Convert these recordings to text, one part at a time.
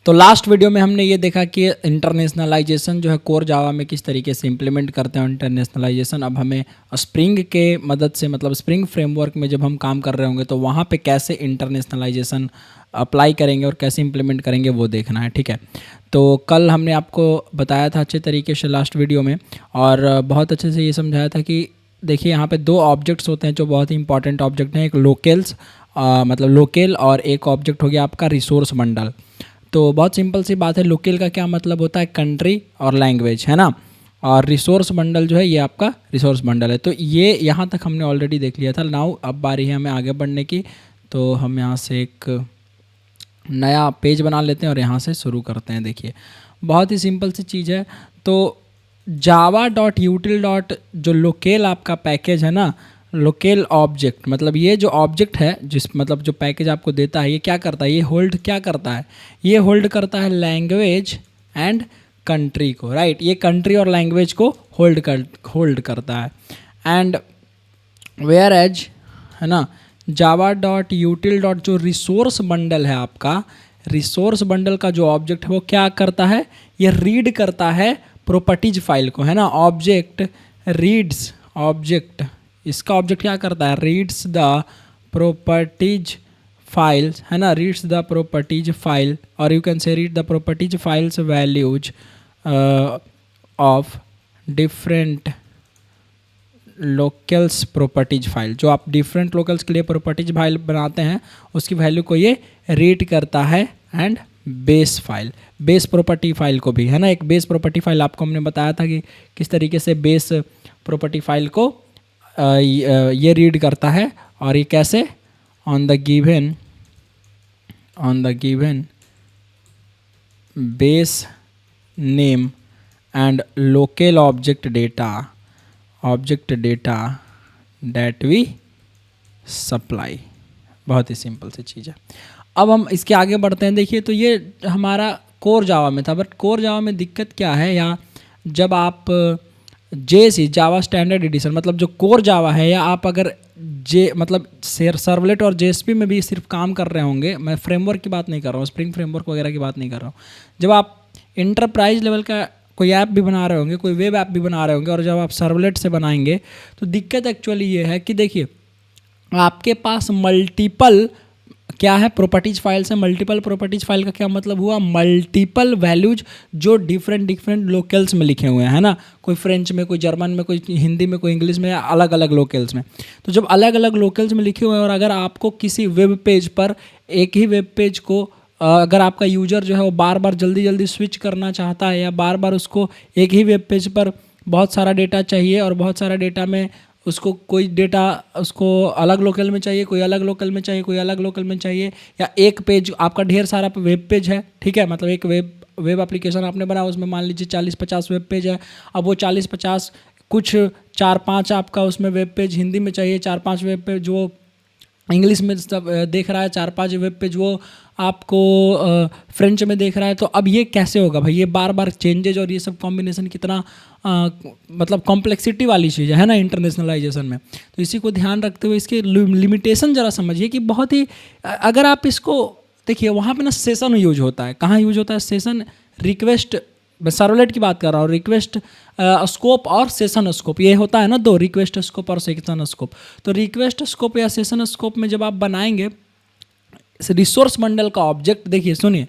तो last video में हमने ये देखा कि इंटरनेशनलाइजेशन जो है कोर जावा में किस तरीके से इम्प्लीमेंट करते हैं इंटरनेशनलाइजेशन। अब हमें स्प्रिंग के मदद से, मतलब स्प्रिंग फ्रेमवर्क में जब हम काम कर रहे होंगे तो वहाँ पे कैसे इंटरनेशनलाइजेशन अप्लाई करेंगे और कैसे इम्प्लीमेंट करेंगे वो देखना है, ठीक है। तो कल हमने आपको बताया था अच्छे तरीके से लास्ट वीडियो में, और बहुत अच्छे से ये समझाया था कि देखिए यहाँ पे दो ऑब्जेक्ट्स होते हैं जो बहुत ही इंपॉर्टेंट ऑब्जेक्ट हैं। एक लोकल्स मतलब लोकल, और एक ऑब्जेक्ट हो गया आपका रिसोर्स बंडल। तो बहुत सिंपल सी बात है, लोकल का क्या मतलब होता है, कंट्री और लैंग्वेज, है ना। और रिसोर्स बंडल जो है ये आपका रिसोर्स बंडल है। तो ये यहाँ तक हमने ऑलरेडी देख लिया था। नाउ अब बारी है हमें आगे बढ़ने की। तो हम यहाँ से एक नया पेज बना लेते हैं और यहाँ से शुरू करते हैं। देखिए बहुत ही सिंपल सी चीज़ है। तो java.util. जो लोकल आपका पैकेज है ना, लोकल ऑब्जेक्ट, मतलब ये जो ऑब्जेक्ट है, जिस मतलब जो पैकेज आपको देता है, ये क्या करता है, ये होल्ड क्या करता है, ये होल्ड करता है लैंग्वेज एंड कंट्री को, राइट। ये कंट्री और लैंग्वेज को होल्ड करता है। एंड वेयर एज, है ना, java.util. जो रिसोर्स बंडल है आपका, रिसोर्स बंडल का जो ऑब्जेक्ट है वो क्या करता है, ये रीड करता है प्रॉपर्टीज फाइल को, है ना। ऑब्जेक्ट रीड्स, ऑब्जेक्ट इसका ऑब्जेक्ट क्या करता है, रीड्स द प्रॉपर्टीज फाइल्स, है ना, रीड्स द प्रॉपर्टीज फाइल, और you can say read the properties files values of different locals properties file. जो आप डिफरेंट लोकल्स के लिए प्रॉपर्टीज फाइल बनाते हैं उसकी वैल्यू को ये रीड करता है। And base file, base property file को भी, है ना। एक बेस प्रॉपर्टी फाइल आपको हमने बताया था कि किस तरीके से बेस प्रॉपर्टी फाइल को ये रीड करता है, और ये कैसे, on the given base name and local object data that we supply. बहुत ही सिंपल सी चीज़ है। अब हम इसके आगे बढ़ते हैं। देखिए तो ये हमारा कोर जावा में था, बट कोर जावा में दिक्कत क्या है, या जब आप जेसी जावा स्टैंडर्ड एडिशन, मतलब जो कोर जावा है, या आप अगर मतलब सर्वलेट और जेएसपी में भी सिर्फ काम कर रहे होंगे, मैं फ्रेमवर्क की बात नहीं कर रहा हूँ, स्प्रिंग फ्रेमवर्क वगैरह की बात नहीं कर रहा हूँ, जब आप इंटरप्राइज लेवल का कोई ऐप भी बना रहे होंगे, कोई वेब ऐप भी बना रहे होंगे, और जब आप सर्वलेट से बनाएंगे तो दिक्कत एक्चुअली ये है कि देखिए आपके पास मल्टीपल क्या है, प्रॉपर्टीज फाइल से। मल्टीपल प्रॉपर्टीज फाइल का क्या मतलब हुआ, मल्टीपल वैल्यूज जो डिफरेंट लोकल्स में लिखे हुए हैं, है ना। कोई फ्रेंच में, कोई जर्मन में, कोई हिंदी में, कोई इंग्लिश में, अलग अलग लोकल्स में। तो जब अलग अलग लोकल्स में लिखे हुए हैं, और अगर आपको किसी वेब पेज पर एक ही वेब पेज को अगर आपका यूजर जो है वो बार बार जल्दी स्विच करना चाहता है, या बार बार उसको एक ही वेब पेज पर बहुत सारा डेटा चाहिए, और बहुत सारा डेटा में उसको कोई डेटा उसको अलग लोकल में चाहिए, कोई अलग लोकल में चाहिए, कोई अलग लोकल में चाहिए, या एक पेज आपका ढेर सारा वेब पेज है, ठीक है, मतलब एक वेब एप्लीकेशन आपने बनाया, उसमें मान लीजिए 40-50 वेब पेज है। अब वो 40-50 कुछ 4-5 आपका उसमें वेब पेज हिंदी में चाहिए, 4-5 वेब पेज जो इंग्लिश में सब देख रहा है, 4-5 वेब पेज वो आपको फ्रेंच में देख रहा है। तो अब ये कैसे होगा भाई, ये बार बार चेंजेज और ये सब कॉम्बिनेशन कितना मतलब कॉम्प्लेक्सिटी वाली चीज़ है ना इंटरनेशनलाइजेशन में। तो इसी को ध्यान रखते हुए इसके लिमिटेशन ज़रा समझिए कि बहुत ही, अगर आप इसको देखिए वहाँ पे ना सेशन यूज होता है। कहाँ यूज होता है सेशन, रिक्वेस्ट, मैं सर्वलेट की बात कर रहा हूँ, रिक्वेस्ट स्कोप और सेशन स्कोप, ये होता है ना दो, रिक्वेस्ट स्कोप और सेशन स्कोप। तो रिक्वेस्ट स्कोप या सेशन स्कोप में जब आप बनाएंगे रिसोर्स बंडल का ऑब्जेक्ट, देखिए सुनिए,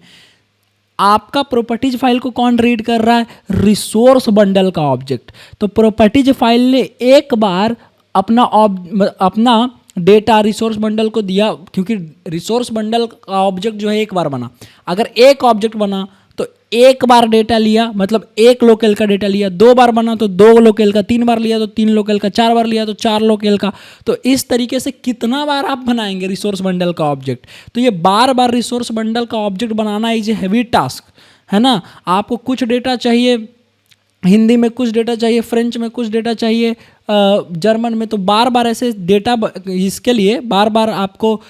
आपका प्रॉपर्टीज फाइल को कौन रीड कर रहा है, रिसोर्स बंडल का ऑब्जेक्ट। तो प्रॉपर्टीज फाइल ने एक बार अपना डेटा रिसोर्स बंडल को दिया, क्योंकि रिसोर्स बंडल का ऑब्जेक्ट जो है एक बार बना। अगर एक ऑब्जेक्ट बना तो एक बार डेटा लिया, मतलब एक लोकल का डेटा लिया। 2 बार बना तो 2 लोकल का, 3 बार लिया तो 3 लोकल का, 4 बार लिया तो 4 लोकल का। तो इस तरीके से कितना बार आप बनाएंगे रिसोर्स बंडल का ऑब्जेक्ट। तो ये बार बार रिसोर्स बंडल का object banana is a heavy task, है ना। आपको कुछ डेटा चाहिए हिंदी में, कुछ डेटा चाहिए फ्रेंच में, कुछ डेटा चाहिए जर्मन में, तो बार बार ऐसे डेटा इसके लिए बार बार आपको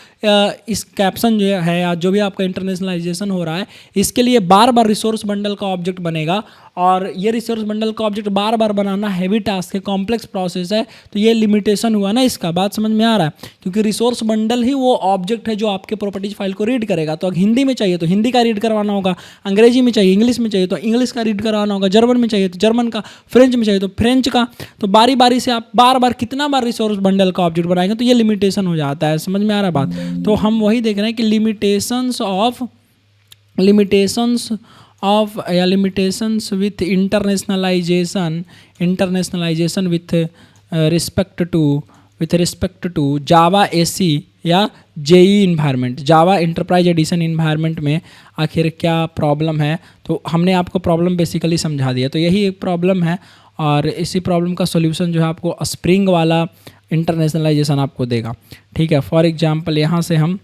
इस कैप्शन जो है या जो भी आपका इंटरनेशनलाइजेशन हो रहा है, इसके लिए बार बार रिसोर्स बंडल का ऑब्जेक्ट बनेगा। और ये रिसोर्स बंडल का ऑब्जेक्ट बार बार बनाना हैवी टास्क है, कॉम्प्लेक्स प्रोसेस है। तो ये लिमिटेशन हुआ ना इसका, बात समझ में आ रहा है? क्योंकि रिसोर्स बंडल ही वो ऑब्जेक्ट है जो आपके प्रॉपर्टीज फाइल को रीड करेगा। तो अगर हिंदी में चाहिए तो हिंदी का रीड करवाना होगा, अंग्रेजी में चाहिए, इंग्लिश में चाहिए तो इंग्लिश का रीड करवाना होगा, जर्मन में चाहिए तो जर्मन का, फ्रेंच में चाहिए तो फ्रेंच का। तो बारी बारी से आप बार बार कितना बार रिसोर्स बंडल का ऑब्जेक्ट बनाएंगे, तो ये लिमिटेशन हो जाता है। समझ में आ रहा है बात? तो हम वही देख रहे हैं कि limitations with internationalization with respect to Java SE या JEE environment, Java enterprise edition environment में आखिर क्या प्रॉब्लम है। तो हमने आपको प्रॉब्लम बेसिकली समझा दिया। तो यही एक प्रॉब्लम है और इसी प्रॉब्लम का सॉल्यूशन जो है आपको स्प्रिंग वाला इंटरनेशनलाइजेशन आपको देगा। ठीक है, फॉर एग्जांपल यहाँ से हम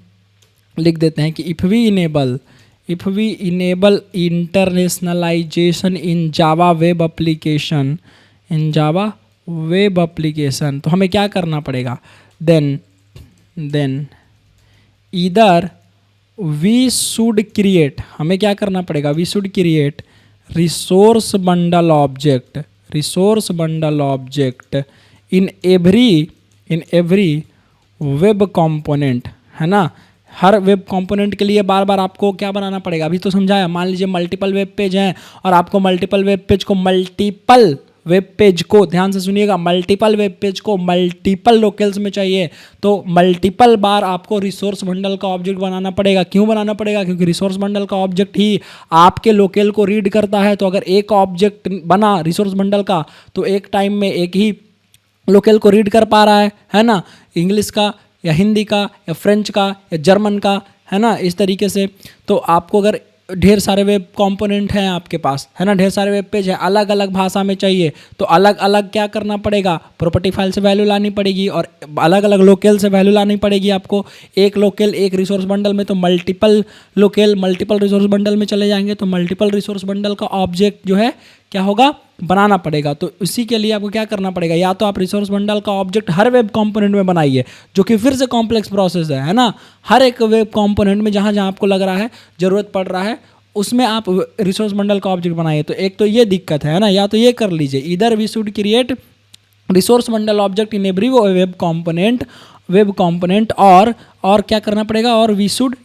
लिख देते हैं कि if we enable internationalization in Java web application, तो हमें क्या करना पड़ेगा? Then either we should create, हमें क्या करना पड़ेगा? We should create resource bundle object in every web component, है ना। हर वेब कंपोनेंट के लिए बार बार आपको क्या बनाना पड़ेगा? अभी तो समझाया। मान लीजिए मल्टीपल वेब पेज हैं और आपको मल्टीपल वेब पेज को ध्यान से सुनिएगा, मल्टीपल वेब पेज को मल्टीपल लोकेल्स में चाहिए, तो मल्टीपल बार आपको रिसोर्स बंडल का ऑब्जेक्ट बनाना पड़ेगा। क्यों बनाना पड़ेगा? क्योंकि रिसोर्स बंडल का ऑब्जेक्ट ही आपके लोकेल को रीड करता है। तो अगर एक ऑब्जेक्ट बना रिसोर्स बंडल का तो एक टाइम में एक ही लोकेल को रीड कर पा रहा है ना, इंग्लिश का या हिंदी का या फ्रेंच का या जर्मन का, है ना, इस तरीके से। तो आपको अगर ढेर सारे वेब कंपोनेंट हैं आपके पास, है ना, ढेर सारे वेब पेज है, अलग अलग भाषा में चाहिए, तो अलग अलग क्या करना पड़ेगा? प्रॉपर्टी फाइल से वैल्यू लानी पड़ेगी और अलग अलग लोकेल से वैल्यू लानी पड़ेगी आपको। एक लोकेल एक रिसोर्स बंडल में, तो multiple local multiple resource bundle में चले जाएंगे, तो मल्टीपल रिसोर्स बंडल का ऑब्जेक्ट जो है क्या होगा? बनाना पड़ेगा। तो इसी के लिए आपको क्या करना पड़ेगा? या तो आप रिसोर्स बंडल का ऑब्जेक्ट हर वेब कंपोनेंट में बनाइए, जो कि फिर से कॉम्प्लेक्स प्रोसेस है ना। हर एक वेब कंपोनेंट में जहाँ जहाँ आपको लग रहा है ज़रूरत पड़ रहा है उसमें आप रिसोर्स बंडल का ऑब्जेक्ट बनाइए। तो एक तो ये दिक्कत है ना, या तो ये कर लीजिए, इधर we should create resource bundle object in every web component और क्या करना पड़ेगा? और वी शुड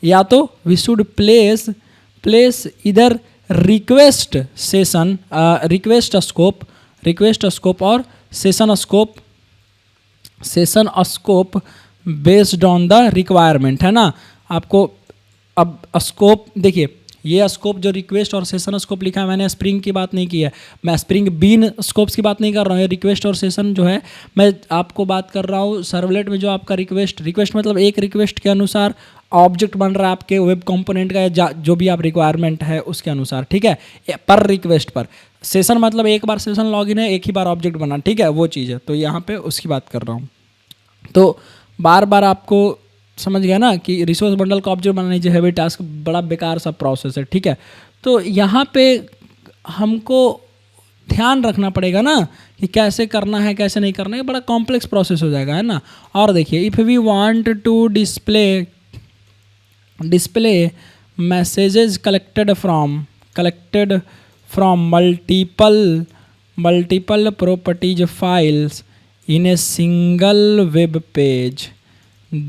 प्लेस इधर रिक्वेस्ट स्कोप और session scope based on the requirement, है ना। आपको अब स्कोप देखिए, ये स्कोप जो रिक्वेस्ट और सेशन स्कोप लिखा है, मैंने स्प्रिंग की बात नहीं की है, मैं स्प्रिंग बीन स्कोप्स की बात नहीं कर रहा हूँ। ये रिक्वेस्ट और सेशन जो है मैं आपको बात कर रहा हूँ सर्वलेट में जो आपका रिक्वेस्ट मतलब एक रिक्वेस्ट के अनुसार ऑब्जेक्ट बन रहा है आपके वेब कंपोनेंट का, या जो भी आप रिक्वायरमेंट है उसके अनुसार, ठीक है, पर रिक्वेस्ट पर। सेशन मतलब एक बार सेशन लॉगिन है, एक ही बार ऑब्जेक्ट बना, ठीक है, वो चीज़ है। तो यहाँ पे उसकी बात कर रहा हूँ। तो बार बार आपको समझ गया ना कि रिसोर्स बंडल का ऑब्जेक्ट बनाने जो हैवी टास्क बड़ा बेकार सा प्रोसेस है, ठीक है। तो यहाँ पे हमको ध्यान रखना पड़ेगा ना कि कैसे करना है कैसे नहीं करना है, बड़ा कॉम्प्लेक्स प्रोसेस हो जाएगा, है ना। और देखिए, if we want to display messages collected from multiple properties files in a single web page,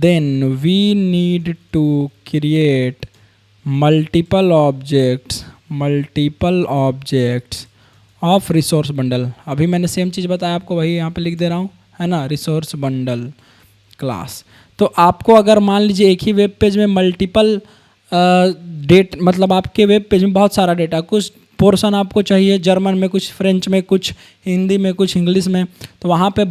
then we need to create multiple objects of resource bundle। अभी मैंने सेम चीज़ बताया आपको, वही यहाँ पे लिख दे रहा हूँ, है ना, रिसोर्स बंडल क्लास। तो आपको अगर मान लीजिए एक ही वेब पेज में मल्टीपल मतलब आपके वेब पेज में बहुत सारा डेटा, कुछ पोर्शन आपको चाहिए जर्मन में, कुछ फ्रेंच में, कुछ हिंदी में, कुछ इंग्लिश में, तो वहाँ पे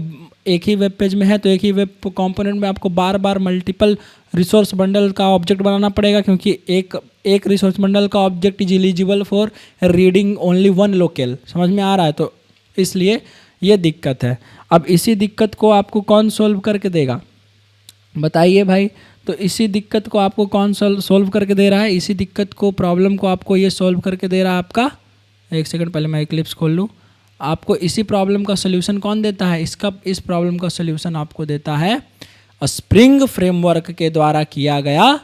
एक ही वेब पेज में है तो एक ही वेब कंपोनेंट में आपको बार बार मल्टीपल रिसोर्स बंडल का ऑब्जेक्ट बनाना पड़ेगा, क्योंकि एक रिसोर्स बंडल का object is eligible for reading only one local. समझ में आ रहा है? तो इसलिए ये दिक्कत है। अब इसी दिक्कत को आपको कौन सोल्व करके देगा बताइए भाई? तो इसी दिक्कत को आपको कौन सोल्व करके दे रहा है? इसी दिक्कत को, प्रॉब्लम को आपको ये सोल्व करके दे रहा है आपका, एक सेकंड पहले मैं इक्लिप्स खोल लूँ, आपको इसी प्रॉब्लम का सोल्यूशन कौन देता है? इस प्रॉब्लम का सोल्यूशन आपको देता है स्प्रिंग फ्रेमवर्क के द्वारा किया गया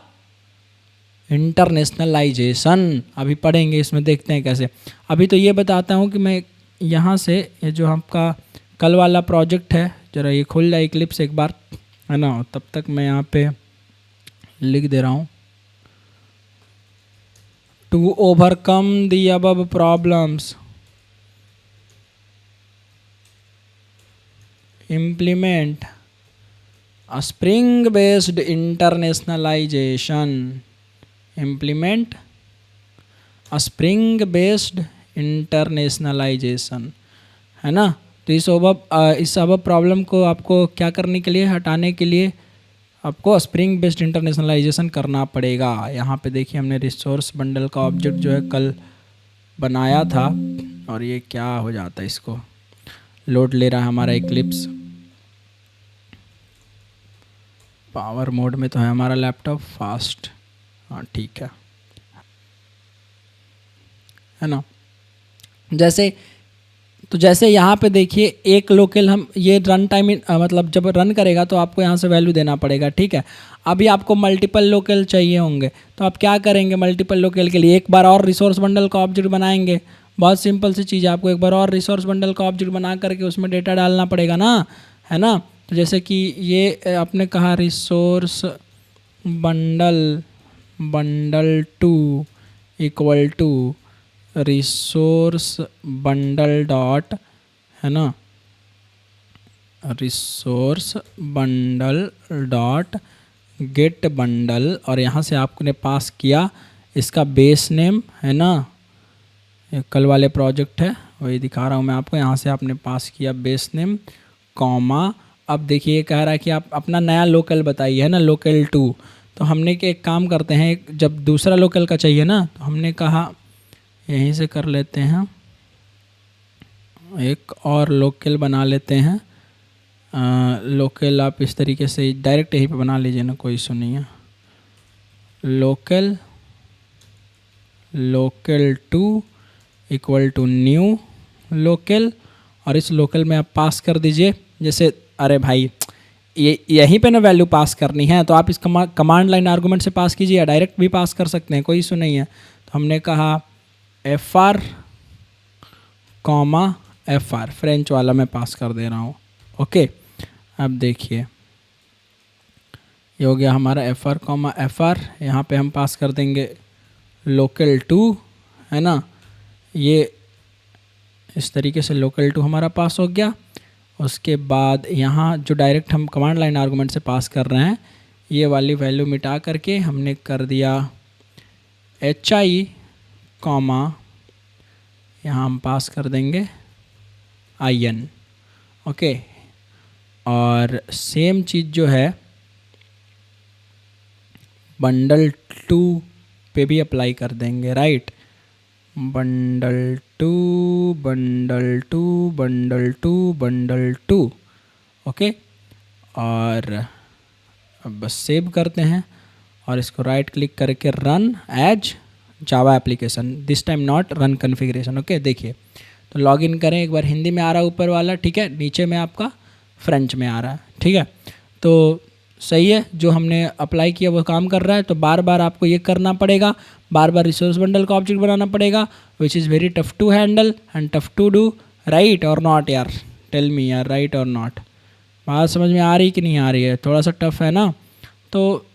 इंटरनेशनलाइजेशन। अभी पढ़ेंगे, इसमें देखते हैं कैसे। अभी तो ये बताता हूँ कि मैं यहाँ से ये जो आपका कल वाला प्रोजेक्ट है, जरा ये खुल जाए इक्लिप्स एक बार, है ना, तब तक मैं यहाँ पे लिख दे रहा हूँ to overcome the above problems implement a spring based internationalization, implement a spring based internationalization, है ना। तो इस अब प्रॉब्लम को आपको क्या करने के लिए, हटाने के लिए आपको स्प्रिंग बेस्ड इंटरनेशनलाइजेशन करना पड़ेगा। यहाँ पे देखिए हमने रिसोर्स बंडल का ऑब्जेक्ट जो है कल बनाया था, और ये क्या हो जाता है, इसको लोड ले रहा है हमारा इक्लिप्स। पावर मोड में तो है हमारा लैपटॉप, फास्ट, हाँ ठीक है ना। जैसे यहाँ पे देखिए एक लोकल, हम ये रन टाइम मतलब जब रन करेगा तो आपको यहाँ से वैल्यू देना पड़ेगा, ठीक है। अभी आपको मल्टीपल लोकल चाहिए होंगे, तो आप क्या करेंगे, मल्टीपल लोकल के लिए एक बार और रिसोर्स बंडल का ऑब्जेक्ट बनाएंगे। बहुत सिंपल सी चीज़ है, आपको एक बार और रिसोर्स बंडल का ऑब्जेक्ट बना करके उसमें डेटा डालना पड़ेगा ना, है ना। तो जैसे कि ये आपने कहा resource bundle 2 equal to resource bundle dot, है ना, resource bundle dot get bundle, और यहाँ से आपने पास किया इसका बेस नेम, है ना, कल वाले प्रोजेक्ट है वही दिखा रहा हूँ मैं आपको। यहाँ से आपने पास किया बेस नेम कॉमा। अब देखिए ये कह रहा है कि आप अपना नया लोकल बताइए, है ना, लोकल 2। तो हमने के एक काम करते हैं, जब दूसरा लोकल का चाहिए ना, तो हमने कहा यहीं से कर लेते हैं, एक और लोकल बना लेते हैं। लोकल आप इस तरीके से डायरेक्ट यहीं पे बना लीजिए ना, कोई इशू नहीं है। Local 2 equal to new local, और इस लोकल में आप पास कर दीजिए, जैसे अरे भाई ये यहीं पे ना वैल्यू पास करनी है, तो आप इस कमांड लाइन आर्गूमेंट से पास कीजिए, या डायरेक्ट भी पास कर सकते हैं, कोई इशू नहीं है। तो हमने कहा FR कॉमा FR, फ्रेंच वाला मैं पास कर दे रहा हूँ, ओके। अब देखिए ये हो गया हमारा FR कॉमा FR, यहाँ पे हम पास कर देंगे लोकल 2, है ना। ये इस तरीके से लोकल 2 हमारा पास हो गया। उसके बाद यहाँ जो डायरेक्ट हम कमांड लाइन आर्गूमेंट से पास कर रहे हैं, ये वाली वैल्यू मिटा करके हमने कर दिया HI कॉमा, यहाँ हम पास कर देंगे IN, ओके। और सेम चीज़ जो है बंडल 2 पे भी अप्लाई कर देंगे, राइट। Bundle 2, okay. और अब बस सेव करते हैं और इसको राइट क्लिक करके run as Java application, this time not run configuration, okay. देखिए तो लॉगिन करें, एक बार हिंदी में आ रहा है ऊपर वाला, ठीक है, नीचे में आपका फ्रेंच में आ रहा है, ठीक है। तो सही है, जो हमने अप्लाई किया वो काम कर रहा है। तो बार बार आपको ये करना पड़ेगा, बार बार रिसोर्स बंडल का ऑब्जेक्ट बनाना पड़ेगा, which is very tough to handle and tough to do, right और नॉट यार, टेल मी यार, राइट और नॉट। बात समझ में आ रही कि नहीं आ रही है, थोड़ा सा टफ है ना। तो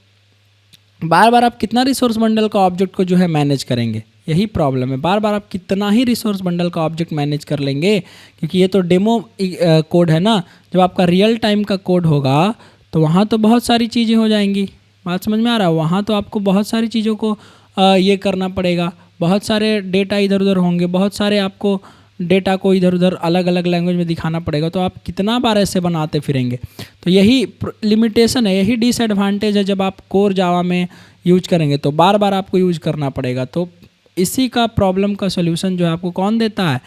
बार बार आप कितना रिसोर्स बंडल का ऑब्जेक्ट को जो है मैनेज करेंगे, यही प्रॉब्लम है। बार बार आप कितना ही रिसोर्स बंडल का ऑब्जेक्ट मैनेज कर लेंगे, क्योंकि ये तो डेमो कोड है ना। जब आपका रियल टाइम का कोड होगा तो वहाँ तो बहुत सारी चीज़ें हो जाएंगी, बात समझ में आ रहा है। वहाँ तो आपको बहुत सारी चीज़ों को ये करना पड़ेगा, बहुत सारे डेटा इधर उधर होंगे, बहुत सारे आपको डेटा को इधर उधर अलग अलग लैंग्वेज में दिखाना पड़ेगा। तो आप कितना बार ऐसे बनाते फिरेंगे। तो यही लिमिटेशन है, यही डिसएडवांटेज है जब आप कोर जावा में यूज करेंगे तो बार बार आपको यूज करना पड़ेगा। तो इसी का प्रॉब्लम का सोल्यूशन जो है आपको कौन देता है,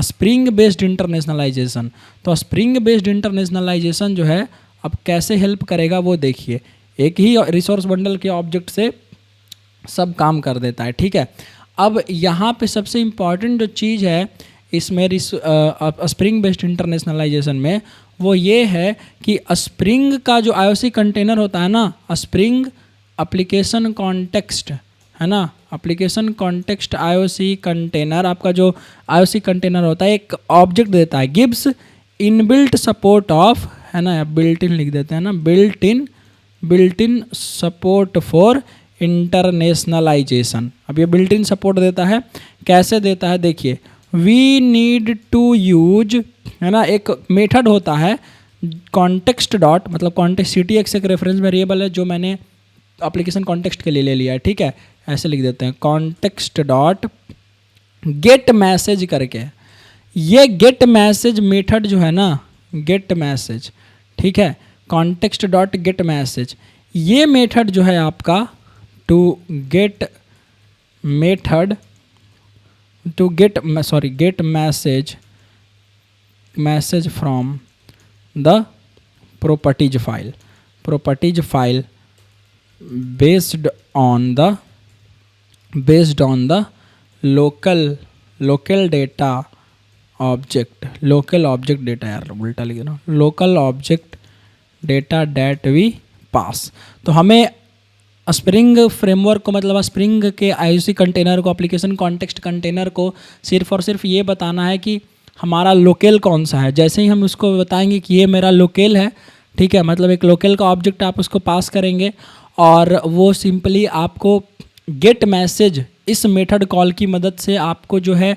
स्प्रिंग बेस्ड इंटरनेशनलाइजेशन। तो स्प्रिंग बेस्ड इंटरनेशनलाइजेशन जो है अब कैसे हेल्प करेगा वो देखिए, एक ही रिसोर्स बंडल के ऑब्जेक्ट से सब काम कर देता है, ठीक है। अब यहाँ पे सबसे इम्पॉर्टेंट जो चीज़ है इसमें स्प्रिंग बेस्ड इंटरनेशनलाइजेशन में वो ये है कि स्प्रिंग का जो आईओसी कंटेनर होता है ना, स्प्रिंग एप्लीकेशन कॉन्टेक्स्ट है ना, एप्लीकेशन कॉन्टेक्स्ट आईओसी कंटेनर, आपका जो आईओसी कंटेनर होता है एक ऑब्जेक्ट देता है, गिव्स इनबिल्ट सपोर्ट ऑफ, है ना, बिल्ट इन लिख देते हैं ना, built in support for internationalisation. अब ये बिल्ट इन सपोर्ट देता है, कैसे देता है देखिए, वी नीड टू यूज, है ना, एक मेथड होता है कॉन्टेक्स्ट डॉट, मतलब कॉन्टेक्स्ट CTX एक रेफरेंस वेरिएबल है जो मैंने एप्लीकेशन कॉन्टेक्स्ट के लिए ले लिया है, ठीक है, ऐसे लिख देते हैं कॉन्टेक्स्ट डॉट गेट मैसेज करके। ये गेट मैसेज मेथड जो है ना, गेट मैसेज, ठीक है, कॉन्टेक्स्ट डॉट गेट मैसेज, ये मेथड जो है आपका to get method to get message from the properties file based on the local data object, local object data, यार उल्टा लिख ना, local object data that we pass। तो हमें स्प्रिंग फ्रेमवर्क को, मतलब स्प्रिंग के आईओसी कंटेनर को, एप्लीकेशन कॉन्टेक्स्ट कंटेनर को सिर्फ और सिर्फ ये बताना है कि हमारा लोकल कौन सा है। जैसे ही हम उसको बताएंगे कि ये मेरा लोकल है, ठीक है, मतलब एक लोकल का ऑब्जेक्ट आप उसको पास करेंगे और वो सिंपली आपको गेट मैसेज इस मेथड कॉल की मदद से आपको जो है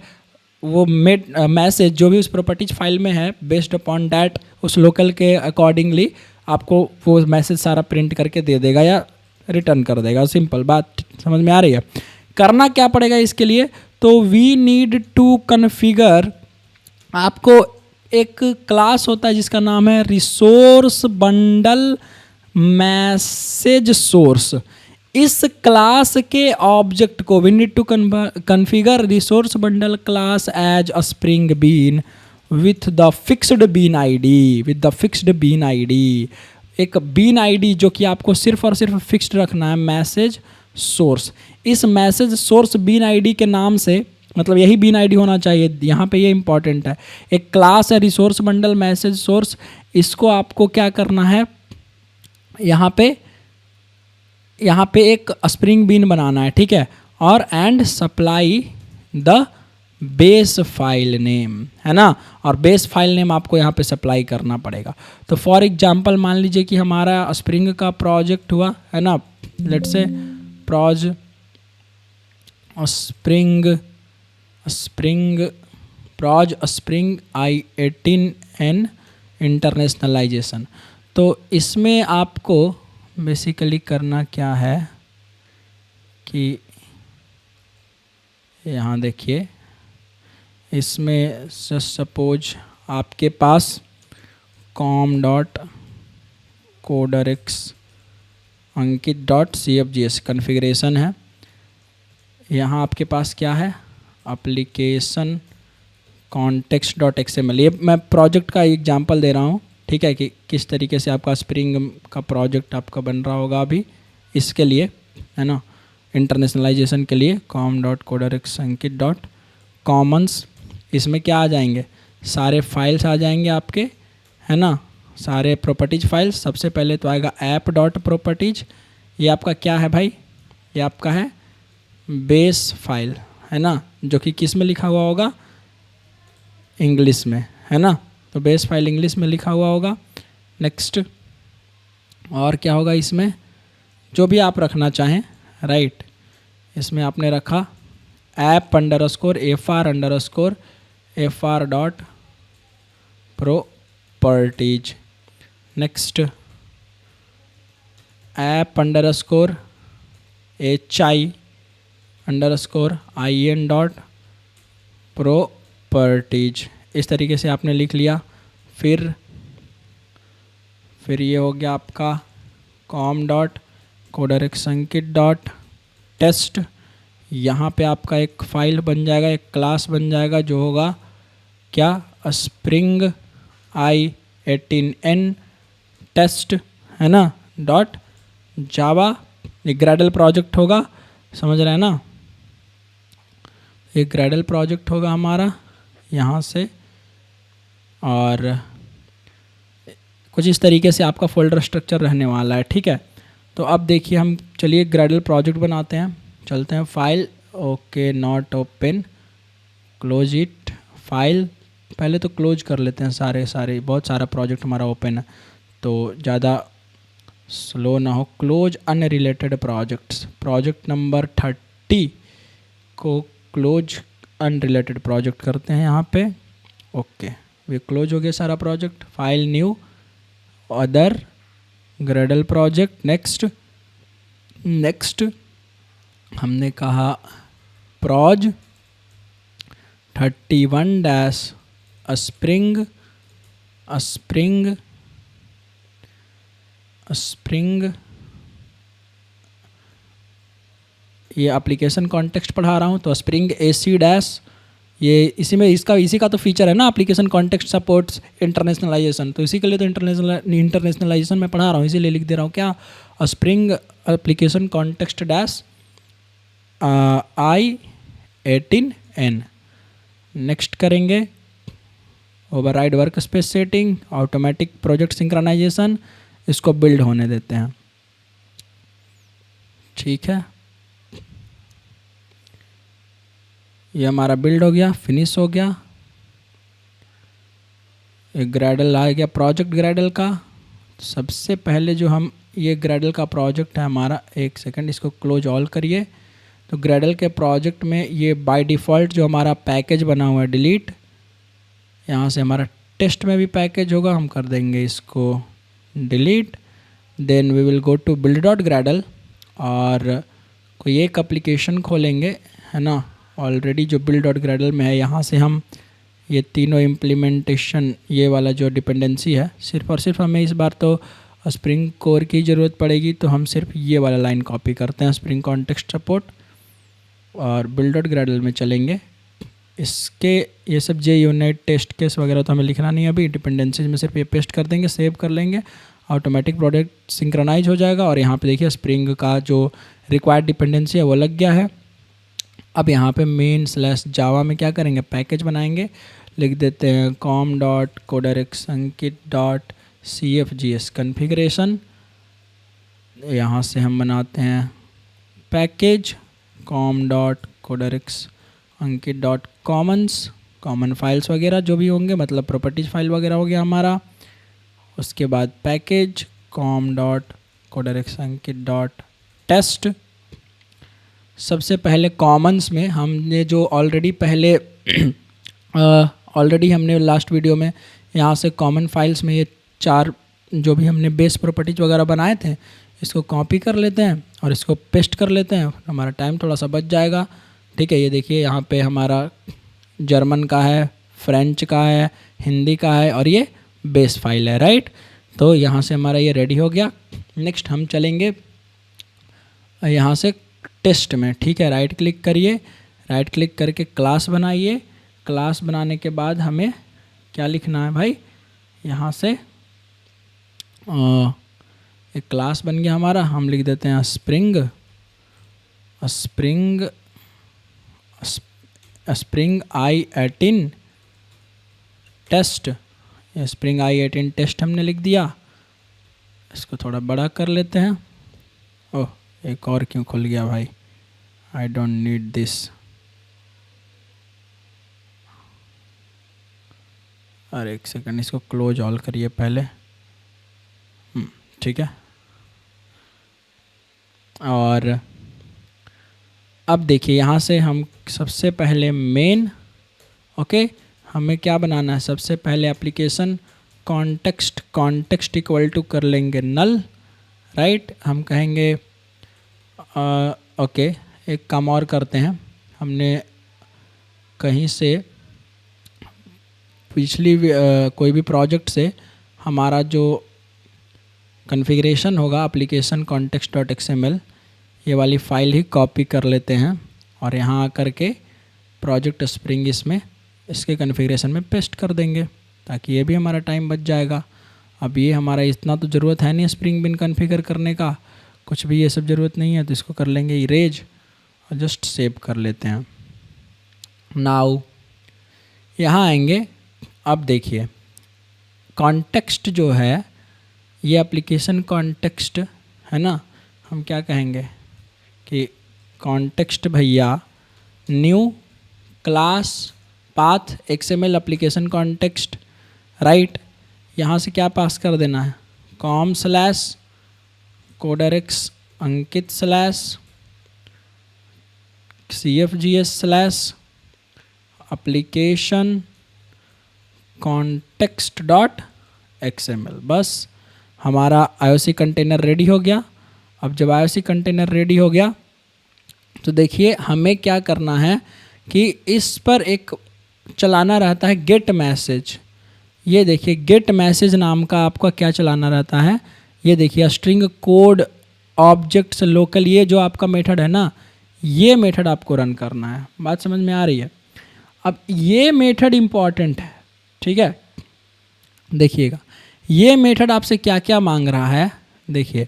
वो मैसेज जो भी उस प्रॉपर्टीज फाइल में है, बेस्ड अपॉन डैट उस लोकल के अकॉर्डिंगली आपको वो मैसेज सारा प्रिंट करके दे देगा या रिटर्न कर देगा। सिंपल बात समझ में आ रही है। करना क्या पड़ेगा इसके लिए, तो वी नीड टू कन्फिगर, आपको एक क्लास होता है जिसका नाम है रिसोर्स बंडल मैसेज सोर्स। इस क्लास के ऑब्जेक्ट को we need to configure resource bundle class as a spring bean with the fixed bean ID, एक बीन आईडी जो कि आपको सिर्फ और सिर्फ फिक्स्ड रखना है, मैसेज सोर्स। इस मैसेज सोर्स बीन आईडी के नाम से, मतलब यही बीन आईडी होना चाहिए, यहाँ पे ये इंपॉर्टेंट है। एक क्लास है रिसोर्स बंडल मैसेज सोर्स, इसको आपको क्या करना है, यहाँ पे एक स्प्रिंग बीन बनाना है, ठीक है, और and supply the base file name, है ना, और बेस फाइल नेम आपको यहाँ पे सप्लाई करना पड़ेगा। तो फॉर एग्जांपल मान लीजिए कि हमारा स्प्रिंग का प्रोजेक्ट हुआ, है ना, let's say pros spring i18n internationalisation. तो इसमें आपको बेसिकली करना क्या है कि यहाँ देखिए, इसमें सपोज आपके पास com.coderex ankit.cfgs कन्फिग्रेशन है। यहाँ आपके पास क्या है, एप्लीकेशन context.xml। ये मैं प्रोजेक्ट का एग्जांपल दे रहा हूँ, ठीक है, कि किस तरीके से आपका स्प्रिंग का प्रोजेक्ट आपका बन रहा होगा अभी इसके लिए, है ना, इंटरनेशनलाइजेशन के लिए com.coderex ankit.commons। इसमें क्या आ जाएंगे, सारे फाइल्स आ जाएंगे आपके, है ना, सारे प्रॉपर्टीज फाइल्स। सबसे पहले तो आएगा app.properties, ये आपका क्या है भाई, ये आपका है बेस फाइल, है ना, जो कि किस में लिखा हुआ होगा, इंग्लिश में, है ना, तो बेस फाइल इंग्लिश में लिखा हुआ होगा। नेक्स्ट और क्या होगा इसमें, जो भी आप रखना चाहें, राइट, इसमें आपने रखा app_fr_fr.properties। Next app_hi_in.properties। इस तरीके से आपने लिख लिया। फिर ये हो गया आपका com.coderex ankit.test। यहाँ पे आपका एक फ़ाइल बन जाएगा, एक क्लास बन जाएगा जो होगा क्या, स्प्रिंग i18n टेस्ट, है ना, .java। एक ग्रेडल प्रोजेक्ट होगा, समझ रहे हैं ना, एक ग्रेडल प्रोजेक्ट होगा हमारा यहाँ से, और कुछ इस तरीके से आपका फोल्डर स्ट्रक्चर रहने वाला है। ठीक है, तो अब देखिए हम चलिए ग्रेडल प्रोजेक्ट बनाते हैं। चलते हैं file, okay not open, close it. File पहले तो क्लोज कर लेते हैं सारे, बहुत सारा प्रोजेक्ट हमारा ओपन है तो ज़्यादा स्लो ना हो। Close unrelated projects, project number 30 को क्लोज अनरिलेटेड प्रोजेक्ट करते हैं यहाँ पे। ओके, ये क्लोज हो गया सारा project. File new other Gradle project, next हमने कहा प्रोज 31 डैश स्प्रिंग ये एप्लीकेशन कॉन्टेक्स्ट पढ़ा रहा हूँ तो स्प्रिंग AC डैश, ये इसी का तो फीचर है ना, एप्लीकेशन कॉन्टेक्स्ट सपोर्ट्स इंटरनेशनलाइजेशन, तो इसी के लिए तो इंटरनेशनलाइजेशन में पढ़ा रहा हूँ, इसीलिए लिख दे रहा हूँ क्या, spring application context dash I18N। Next करेंगे, override work space setting, automatic project synchronization, इसको बिल्ड होने देते हैं। ठीक है, ये हमारा बिल्ड हो गया, फिनिश हो गया। एक ग्रेडल आ गया प्रोजेक्ट ग्रेडल का। सबसे पहले जो हम ये ग्रेडल का प्रोजेक्ट है हमारा, एक सेकंड इसको क्लोज ऑल करिए। तो ग्रेडल के प्रोजेक्ट में ये बाय डिफ़ॉल्ट जो हमारा पैकेज बना हुआ है डिलीट, यहाँ से हमारा टेस्ट में भी पैकेज होगा, हम कर देंगे इसको delete. Then we will go to build dot gradle और कोई एक एप्लीकेशन खोलेंगे, है ना, ऑलरेडी जो बिल्ड डॉट ग्रेडल में है। यहाँ से हम ये तीनों इम्प्लीमेंटेशन, ये वाला जो डिपेंडेंसी है, सिर्फ और सिर्फ हमें इस बार तो स्प्रिंग कोर की ज़रूरत पड़ेगी, तो हम सिर्फ ये वाला लाइन कॉपी करते हैं, स्प्रिंग कॉन्टेक्स्ट सपोर्ट, और बिल्ड डॉट ग्रेडल में चलेंगे। इसके ये सब JUnit टेस्ट केस वगैरह तो हमें लिखना नहीं है अभी, डिपेंडेंसीज में सिर्फ ये पेस्ट कर देंगे, सेव कर लेंगे, ऑटोमेटिक प्रोजेक्ट सिंक्रोनाइज हो जाएगा। और यहाँ पे देखिए स्प्रिंग का जो रिक्वायर्ड डिपेंडेंसी है वो लग गया है। अब यहाँ पे main/java में क्या करेंगे, पैकेज बनाएंगे, लिख देते हैं com.codex_ankit.cfgs कन्फिग्रेशन। यहाँ से हम बनाते हैं पैकेज com.codex_ankit.commons, कॉमन फाइल्स वगैरह जो भी होंगे, मतलब प्रॉपर्टीज फाइल वगैरह हो गया हमारा। उसके बाद पैकेज com.codex_ankit.test। सबसे पहले कॉमन्स में हमने जो ऑलरेडी हमने लास्ट वीडियो में यहाँ से कॉमन फाइल्स में ये 4 जो भी हमने बेस प्रॉपर्टीज वगैरह बनाए थे, इसको कॉपी कर लेते हैं और इसको पेस्ट कर लेते हैं, हमारा टाइम थोड़ा सा बच जाएगा। ठीक है, ये देखिए यहाँ पे हमारा जर्मन का है, फ्रेंच का है, हिंदी का है, और ये बेस फाइल है, राइट। तो यहाँ से हमारा ये रेडी हो गया। नेक्स्ट हम चलेंगे यहाँ से टेस्ट में। ठीक है, राइट क्लिक करिए, राइट क्लिक करके क्लास बनाइए। क्लास बनाने के बाद हमें क्या लिखना है भाई, यहाँ से एक क्लास बन गया हमारा, हम लिख देते हैं spring I18 test. Spring I18 test हमने लिख दिया। इसको थोड़ा बड़ा कर लेते हैं। ओह, एक और क्यों खुल गया भाई, आई डोंट नीड दिस। अरे एक सेकंड, इसको क्लोज ऑल करिए पहले। ठीक है, और अब देखिए यहाँ से हम सबसे पहले मेन, ओके, हमें क्या बनाना है, सबसे पहले एप्लीकेशन कॉन्टेक्स्ट इक्वल टू कर लेंगे नल, राइट। हम कहेंगे ओके, एक काम और करते हैं, हमने कहीं से पिछली कोई भी प्रोजेक्ट से हमारा जो कॉन्फ़िगरेशन होगा एप्लीकेशन context.xml, ये वाली फ़ाइल ही कॉपी कर लेते हैं और यहाँ आकर के प्रोजेक्ट स्प्रिंग इसमें इसके कॉन्फ़िगरेशन में पेस्ट कर देंगे, ताकि ये भी हमारा टाइम बच जाएगा। अब ये हमारा इतना तो ज़रूरत है नहीं स्प्रिंग बिन कॉन्फ़िगर करने का, कुछ भी ये सब ज़रूरत नहीं है, तो इसको कर लेंगे इरेज और जस्ट सेव कर लेते हैं। नाउ यहाँ आएंगे। अब देखिए कॉन्टेक्स्ट जो है ये एप्लीकेशन कॉन्टेक्स्ट है ना, हम क्या कहेंगे कि कॉन्टेक्स्ट भैया new class path XML application context, right. यहाँ से क्या पास कर देना है, com/coderx अंकित /cfgs/ context.xml। बस हमारा IOC कंटेनर रेडी हो गया। अब जब IOC कंटेनर रेडी हो गया तो देखिए हमें क्या करना है कि इस पर एक चलाना रहता है गेट मैसेज। ये देखिए गेट मैसेज नाम का आपका क्या चलाना रहता है, ये देखिए स्ट्रिंग कोड ऑब्जेक्ट्स लोकल, ये जो आपका मेथड है ना, ये मेथड आपको रन करना है। बात समझ में आ रही है। अब ये मेथड इम्पॉर्टेंट है, ठीक है। देखिएगा ये मेथड आपसे क्या क्या मांग रहा है। देखिए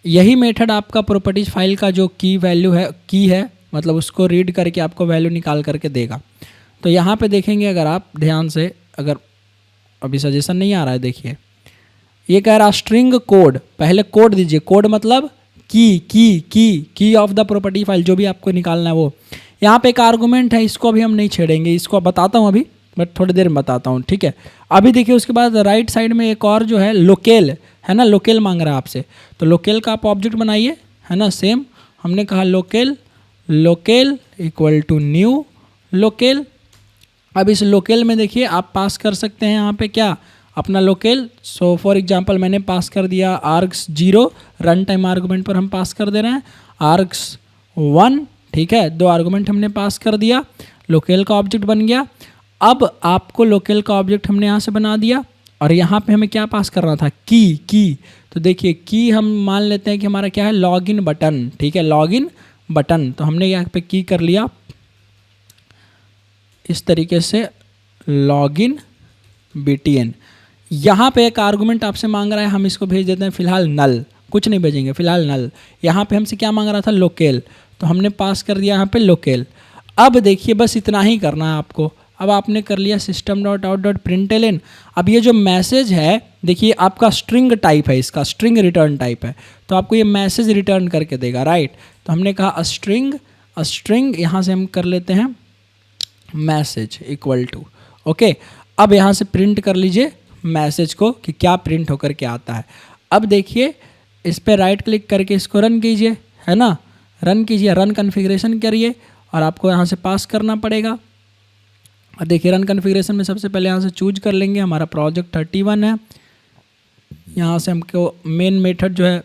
यही मेथड आपका प्रॉपर्टीज फाइल का जो की वैल्यू है, की है मतलब उसको रीड करके आपको वैल्यू निकाल करके देगा। तो यहाँ पे देखेंगे अगर आप ध्यान से, अगर अभी सजेशन नहीं आ रहा है, देखिए ये कह रहा स्ट्रिंग कोड, पहले कोड दीजिए, कोड मतलब की ऑफ द प्रॉपर्टी फाइल, जो भी आपको निकालना है वो। यहाँ पे एक आर्गूमेंट है, इसको अभी हम नहीं छेड़ेंगे, इसको बताता हूँ अभी, बट थोड़ी देर में बताता हूँ, ठीक है। अभी देखिए उसके बाद राइट साइड में एक और जो है लोकेल है ना, लोकेल मांग रहा है आपसे, तो लोकेल का आप ऑब्जेक्ट बनाइए, है ना। सेम हमने कहा locale equal to new locale. अब इस लोकेल में देखिए आप पास कर सकते हैं यहाँ पे क्या, अपना लोकेल। सो फॉर एग्जांपल मैंने पास कर दिया args0, रन टाइम आर्गूमेंट पर हम पास कर दे रहे हैं args1, ठीक है। 2 आर्गूमेंट हमने पास कर दिया, लोकेल का ऑब्जेक्ट बन गया। अब आपको लोकेल का ऑब्जेक्ट हमने यहाँ से बना दिया और यहाँ पे हमें क्या पास करना था, की। तो देखिए की हम मान लेते हैं कि हमारा क्या है, लॉगिन बटन, ठीक है, लॉगिन बटन। तो हमने यहाँ पे की कर लिया इस तरीके से, लॉगिन btn। यहाँ पे एक आर्गुमेंट आपसे मांग रहा है, हम इसको भेज देते हैं फिलहाल नल, कुछ नहीं भेजेंगे फिलहाल नल। यहाँ पे हमसे क्या मांग रहा था, लोकेल, तो हमने पास कर दिया यहाँ पे लोकेल। अब देखिए बस इतना ही करना है आपको। अब आपने कर लिया system.out.println। अब ये जो मैसेज है देखिए आपका स्ट्रिंग टाइप है, इसका स्ट्रिंग रिटर्न टाइप है, तो आपको ये मैसेज रिटर्न करके देगा, राइट। तो हमने कहा स्ट्रिंग यहाँ से हम कर लेते हैं मैसेज इक्वल टू, ओके। अब यहाँ से प्रिंट कर लीजिए मैसेज को कि क्या प्रिंट होकर के आता है। अब देखिए इस पर राइट क्लिक करके इसको रन कीजिए, है ना, रन कीजिए, रन कन्फिग्रेशन करिए और आपको यहाँ से पास करना पड़ेगा। और देखिए रन कन्फिग्रेशन में सबसे पहले यहाँ से चूज कर लेंगे, हमारा प्रोजेक्ट 31 है। यहाँ से हमको मेन मेथड जो है,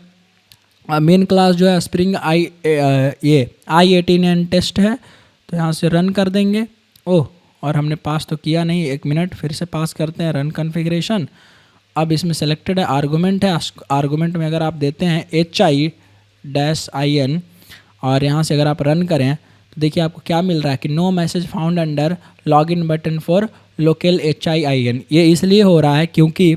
मेन क्लास जो है स्प्रिंग i18 एंड टेस्ट है, तो यहाँ से रन कर देंगे। ओह, और हमने पास तो किया नहीं, 1 मिनट, फिर से पास करते हैं, रन कन्फिग्रेशन। अब इसमें सेलेक्टेड है आर्गूमेंट है, आर्गूमेंट में अगर आप देते हैं hi-in और यहाँ से अगर आप रन करें तो देखिए आपको क्या मिल रहा है कि no message found under login button for local hin। ये इसलिए हो रहा है क्योंकि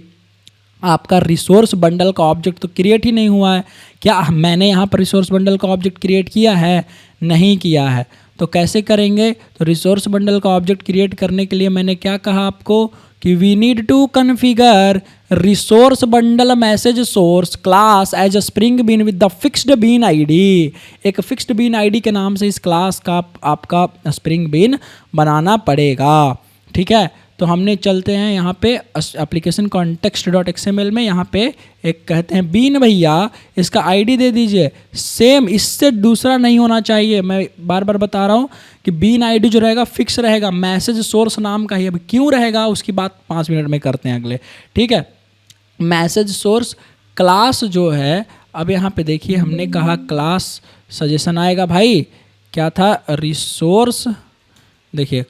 आपका रिसोर्स बंडल का ऑब्जेक्ट तो क्रिएट ही नहीं हुआ है। क्या मैंने यहाँ पर रिसोर्स बंडल का ऑब्जेक्ट क्रिएट किया है? नहीं किया है। तो कैसे करेंगे? तो रिसोर्स बंडल का ऑब्जेक्ट क्रिएट करने के लिए मैंने क्या कहा आपको कि we need to configure resource bundle message source class as a spring bean with the fixed bean ID. एक फिक्स्ड बीन आईडी के नाम से इस क्लास का आपका स्प्रिंग बीन बनाना पड़ेगा, ठीक है। तो हमने चलते हैं यहाँ पे एप्लीकेशन context.xml में, यहाँ पे एक कहते हैं बीन भैया, इसका आईडी दे दीजिए। सेम, इससे दूसरा नहीं होना चाहिए। मैं बार बार बता रहा हूँ कि बीन आईडी जो रहेगा फिक्स रहेगा, मैसेज सोर्स नाम का ही। अब क्यों रहेगा उसकी बात 5 मिनट में करते हैं अगले, ठीक है। मैसेज सोर्स क्लास जो है, अब यहाँ पे देखिए हमने कहा क्लास, सजेशन आएगा भाई, क्या था, रिसोर्स, देखिए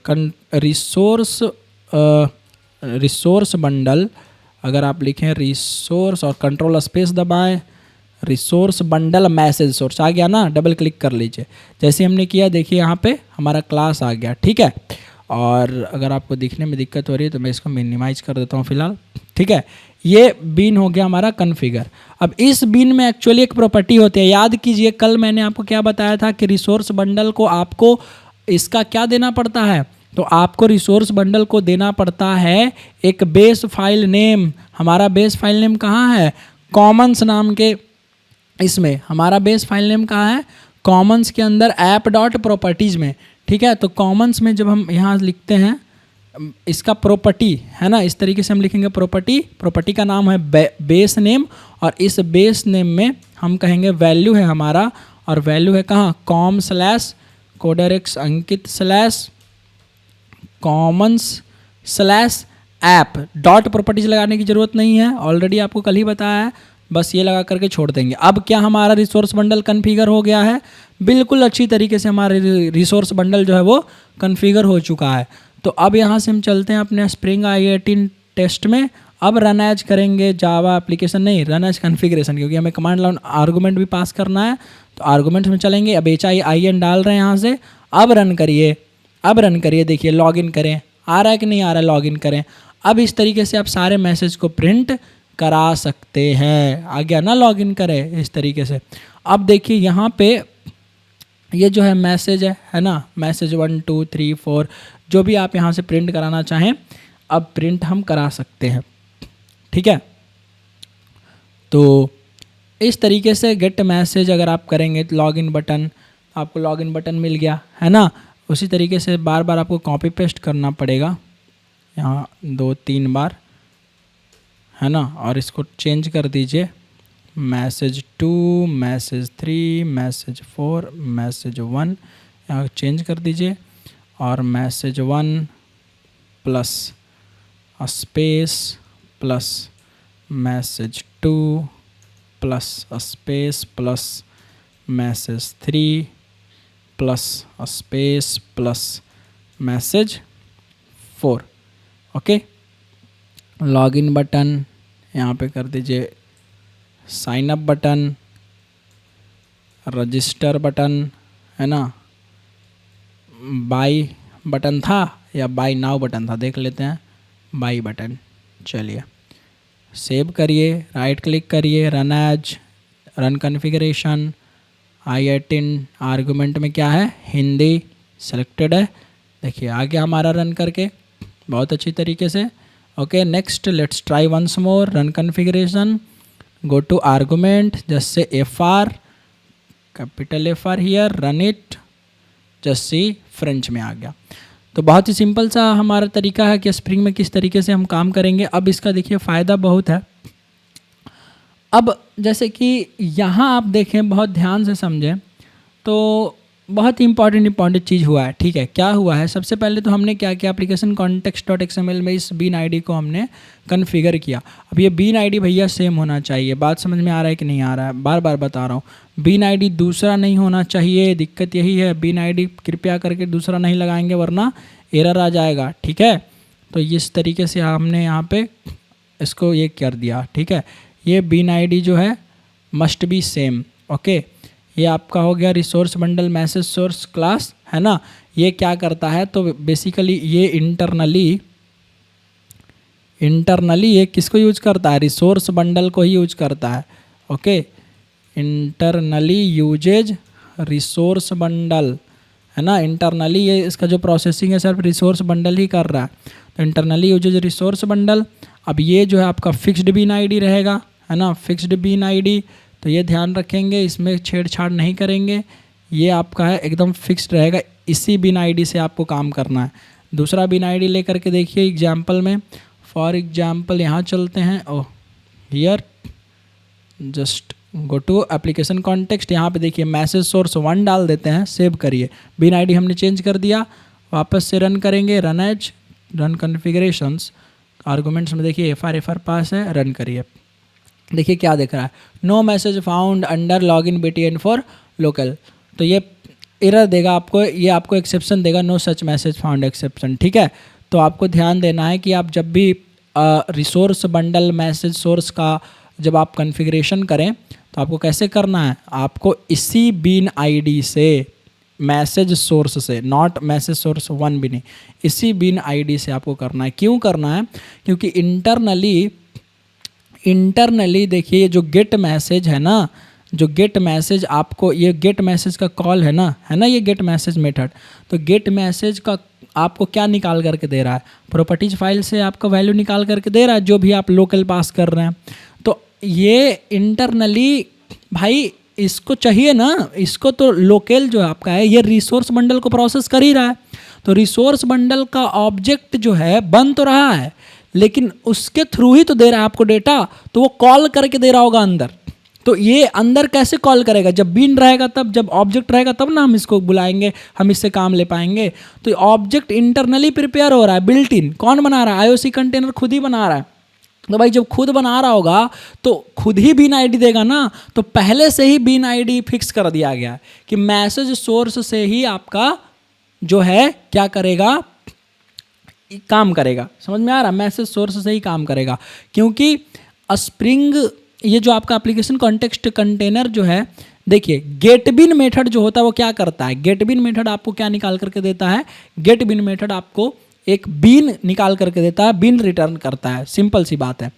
रिसोर्स बंडल, अगर आप लिखें रिसोर्स और कंट्रोल स्पेस दबाएं, रिसोर्स बंडल मैसेज सोर्स आ गया ना, डबल क्लिक कर लीजिए। जैसे हमने किया देखिए यहाँ पे हमारा क्लास आ गया, ठीक है। और अगर आपको दिखने में दिक्कत हो रही है तो मैं इसको मिनिमाइज कर देता हूँ फिलहाल, ठीक है। ये बीन हो गया हमारा कॉन्फ़िगर। अब इस बीन में एक्चुअली एक प्रॉपर्टी होती है, याद कीजिए कल मैंने आपको क्या बताया था कि रिसोर्स बंडल को आपको इसका क्या देना पड़ता है, तो आपको रिसोर्स बंडल को देना पड़ता है एक बेस फाइल नेम। हमारा बेस फाइल नेम कहाँ है? कॉमन्स नाम के इसमें हमारा बेस फाइल नेम कहाँ है? कॉमन्स के अंदर ऐप डॉट प्रॉपर्टीज़ में, ठीक है। तो कॉमन्स में जब हम यहाँ लिखते हैं इसका प्रॉपर्टी है ना, इस तरीके से हम लिखेंगे प्रॉपर्टी का नाम है बेस नेम, और इस बेस नेम में हम कहेंगे वैल्यू है हमारा, और वैल्यू है कहाँ? com/coderex अंकित/ कॉमन्स/ ऐप। डॉट प्रॉपर्टीज लगाने की ज़रूरत नहीं है, ऑलरेडी आपको कल ही बताया है, बस ये लगा करके छोड़ देंगे। अब क्या हमारा रिसोर्स बंडल कन्फिगर हो गया है? बिल्कुल अच्छी तरीके से हमारे रिसोर्स बंडल जो है वो कन्फिगर हो चुका है। तो अब यहाँ से हम चलते हैं अपने स्प्रिंग i18 टेस्ट में। अब रन एज करेंगे जावा एप्लीकेशन, नहीं रन एज कन्फिग्रेशन, क्योंकि हमें कमांड लाइन आर्गूमेंट भी पास करना है। तो आर्गूमेंट्स में चलेंगे, अब HIIN डाल रहे हैं यहाँ से। अब रन करिए, देखिए लॉगिन करें, आ रहा है कि नहीं आ रहा है, लॉगिन करें। अब इस तरीके से आप सारे मैसेज को प्रिंट करा सकते हैं। आ गया ना, लॉगिन करें इस तरीके से। अब देखिए यहाँ पे ये जो है मैसेज है ना, मैसेज 1 2 3 4 जो भी आप यहाँ से प्रिंट कराना चाहें अब प्रिंट हम करा सकते हैं, ठीक है। तो इस तरीके से गेट मैसेज अगर आप करेंगे तो लॉगिन बटन, आपको लॉगिन बटन मिल गया है ना। उसी तरीके से बार बार आपको कॉपी पेस्ट करना पड़ेगा यहाँ 2-3 बार, है ना। और इसको चेंज कर दीजिए, मैसेज 2, मैसेज 3, मैसेज 4, मैसेज 1 यहाँ चेंज कर दीजिए, और message 1 plus space plus message 2 plus space plus message 3 plus space plus message 4। Okay, login button यहाँ पे कर दीजिए, sign up button, register button, है ना, बाई बटन था या बाई नाउ बटन था, देख लेते हैं, बाई बटन। चलिए सेव करिए, राइट क्लिक करिए, run as, run configuration, i18 argument में क्या है, हिंदी सेलेक्टेड है। देखिए आ गया हमारा रन करके बहुत अच्छी तरीके से। Okay, next let's try once more, run configuration, go to argument, just say FR, capital FR here, run it, just see French में आ गया। तो बहुत ही सिंपल सा हमारा तरीका है कि स्प्रिंग में किस तरीके से हम काम करेंगे। अब इसका देखिए फ़ायदा बहुत है। अब जैसे कि यहाँ आप देखें, बहुत ध्यान से समझें, तो बहुत ही इंपॉर्टेंट चीज़ हुआ है, ठीक है। क्या हुआ है, सबसे पहले तो हमने क्या किया, एप्लीकेशन context.xml में इस बीन आईडी को हमने कन्फिगर किया। अब ये बीन आईडी भैया सेम होना चाहिए, बात समझ में आ रहा है कि नहीं आ रहा है, बार बार बता रहा हूँ, बीन आईडी दूसरा नहीं होना चाहिए। दिक्कत यही है, बीन आईडी कृपया करके दूसरा नहीं लगाएंगे वरना एरर आ जाएगा, ठीक है। तो इस तरीके से हमने यहाँ पे इसको ये कर दिया, ठीक है। ये बीन आईडी जो है मस्ट बी सेम। ओके, ये आपका हो गया resource bundle message source class, है ना। ये क्या करता है, तो बेसिकली ये इंटरनली ये किसको यूज करता है, रिसोर्स बंडल को ही यूज करता है। Okay, internally uses resource bundle, है ना। इंटरनली ये इसका जो प्रोसेसिंग है सिर्फ रिसोर्स बंडल ही कर रहा है, तो इंटरनली यूजेज रिसोर्स बंडल। अब ये जो है आपका फिक्स्ड बीन आईडी रहेगा, है ना, फिक्स्ड बीन आईडी, तो ये ध्यान रखेंगे, इसमें छेड़छाड़ नहीं करेंगे, ये आपका है एकदम फिक्स्ड रहेगा। इसी बिन आईडी से आपको काम करना है। दूसरा बिन आईडी लेकर के देखिए एग्जाम्पल में, फॉर एग्जाम्पल यहाँ चलते हैं, oh here, just go to application context, यहाँ पे देखिए मैसेज सोर्स 1 डाल देते हैं, सेव करिए, बिन आईडी हमने चेंज कर दिया। वापस से रन करेंगे, run as, run configurations, arguments में देखिए FR पास है, रन करिए। देखिए क्या दिख रहा है, no message found under login BTN for local, तो ये एरर देगा आपको, ये आपको एक्सेप्शन देगा, no such message found exception, ठीक है। तो आपको ध्यान देना है कि आप जब भी रिसोर्स बंडल मैसेज सोर्स का जब आप कॉन्फ़िगरेशन करें तो आपको कैसे करना है, आपको इसी बीन आईडी से, मैसेज सोर्स से, नॉट मैसेज सोर्स 1 भी नहीं, इसी बीन आईडी से आपको करना है। क्यों करना है, क्योंकि इंटरनली देखिए जो गेट मैसेज है ना, जो गेट मैसेज आपको, ये गेट मैसेज का कॉल है ना, ये गेट मैसेज मेथड, तो गेट मैसेज का आपको क्या निकाल करके दे रहा है, प्रॉपर्टीज फाइल से आपका वैल्यू निकाल करके दे रहा है जो भी आप लोकल पास कर रहे हैं। तो ये इंटरनली भाई इसको चाहिए ना, इसको तो लोकल जो आपका है ये रिसोर्स बंडल को प्रोसेस कर ही रहा है। तो रिसोर्स बंडल का ऑब्जेक्ट जो है बन तो रहा है लेकिन उसके थ्रू ही तो दे रहा है आपको डेटा, तो वो कॉल करके दे रहा होगा अंदर। तो ये अंदर कैसे कॉल करेगा, जब बीन रहेगा तब, जब ऑब्जेक्ट रहेगा तब ना हम इसको बुलाएंगे, हम इससे काम ले पाएंगे। तो ऑब्जेक्ट इंटरनली प्रिपेयर हो रहा है, बिल्ट इन। कौन बना रहा है, आईओसी कंटेनर खुद ही बना रहा है। तो भाई जब खुद बना रहा होगा तो खुद ही बीन आईडी देगा ना, तो पहले से ही बीन आईडी फिक्स कर दिया गया कि मैसेज सोर्स से ही आपका जो है क्या करेगा, काम करेगा। समझ में आ रहा, मैसेज सोर्स से ही काम करेगा। क्योंकि स्प्रिंग ये जो आपका एप्लीकेशन कॉन्टेक्स्ट कंटेनर जो है, देखिए गेट बिन मेथड जो होता है वो क्या करता है, गेट बिन मेथड आपको क्या निकाल करके देता है, गेट बिन मेथड आपको एक बीन निकाल करके देता है, बीन रिटर्न करता है, सिंपल सी बात है।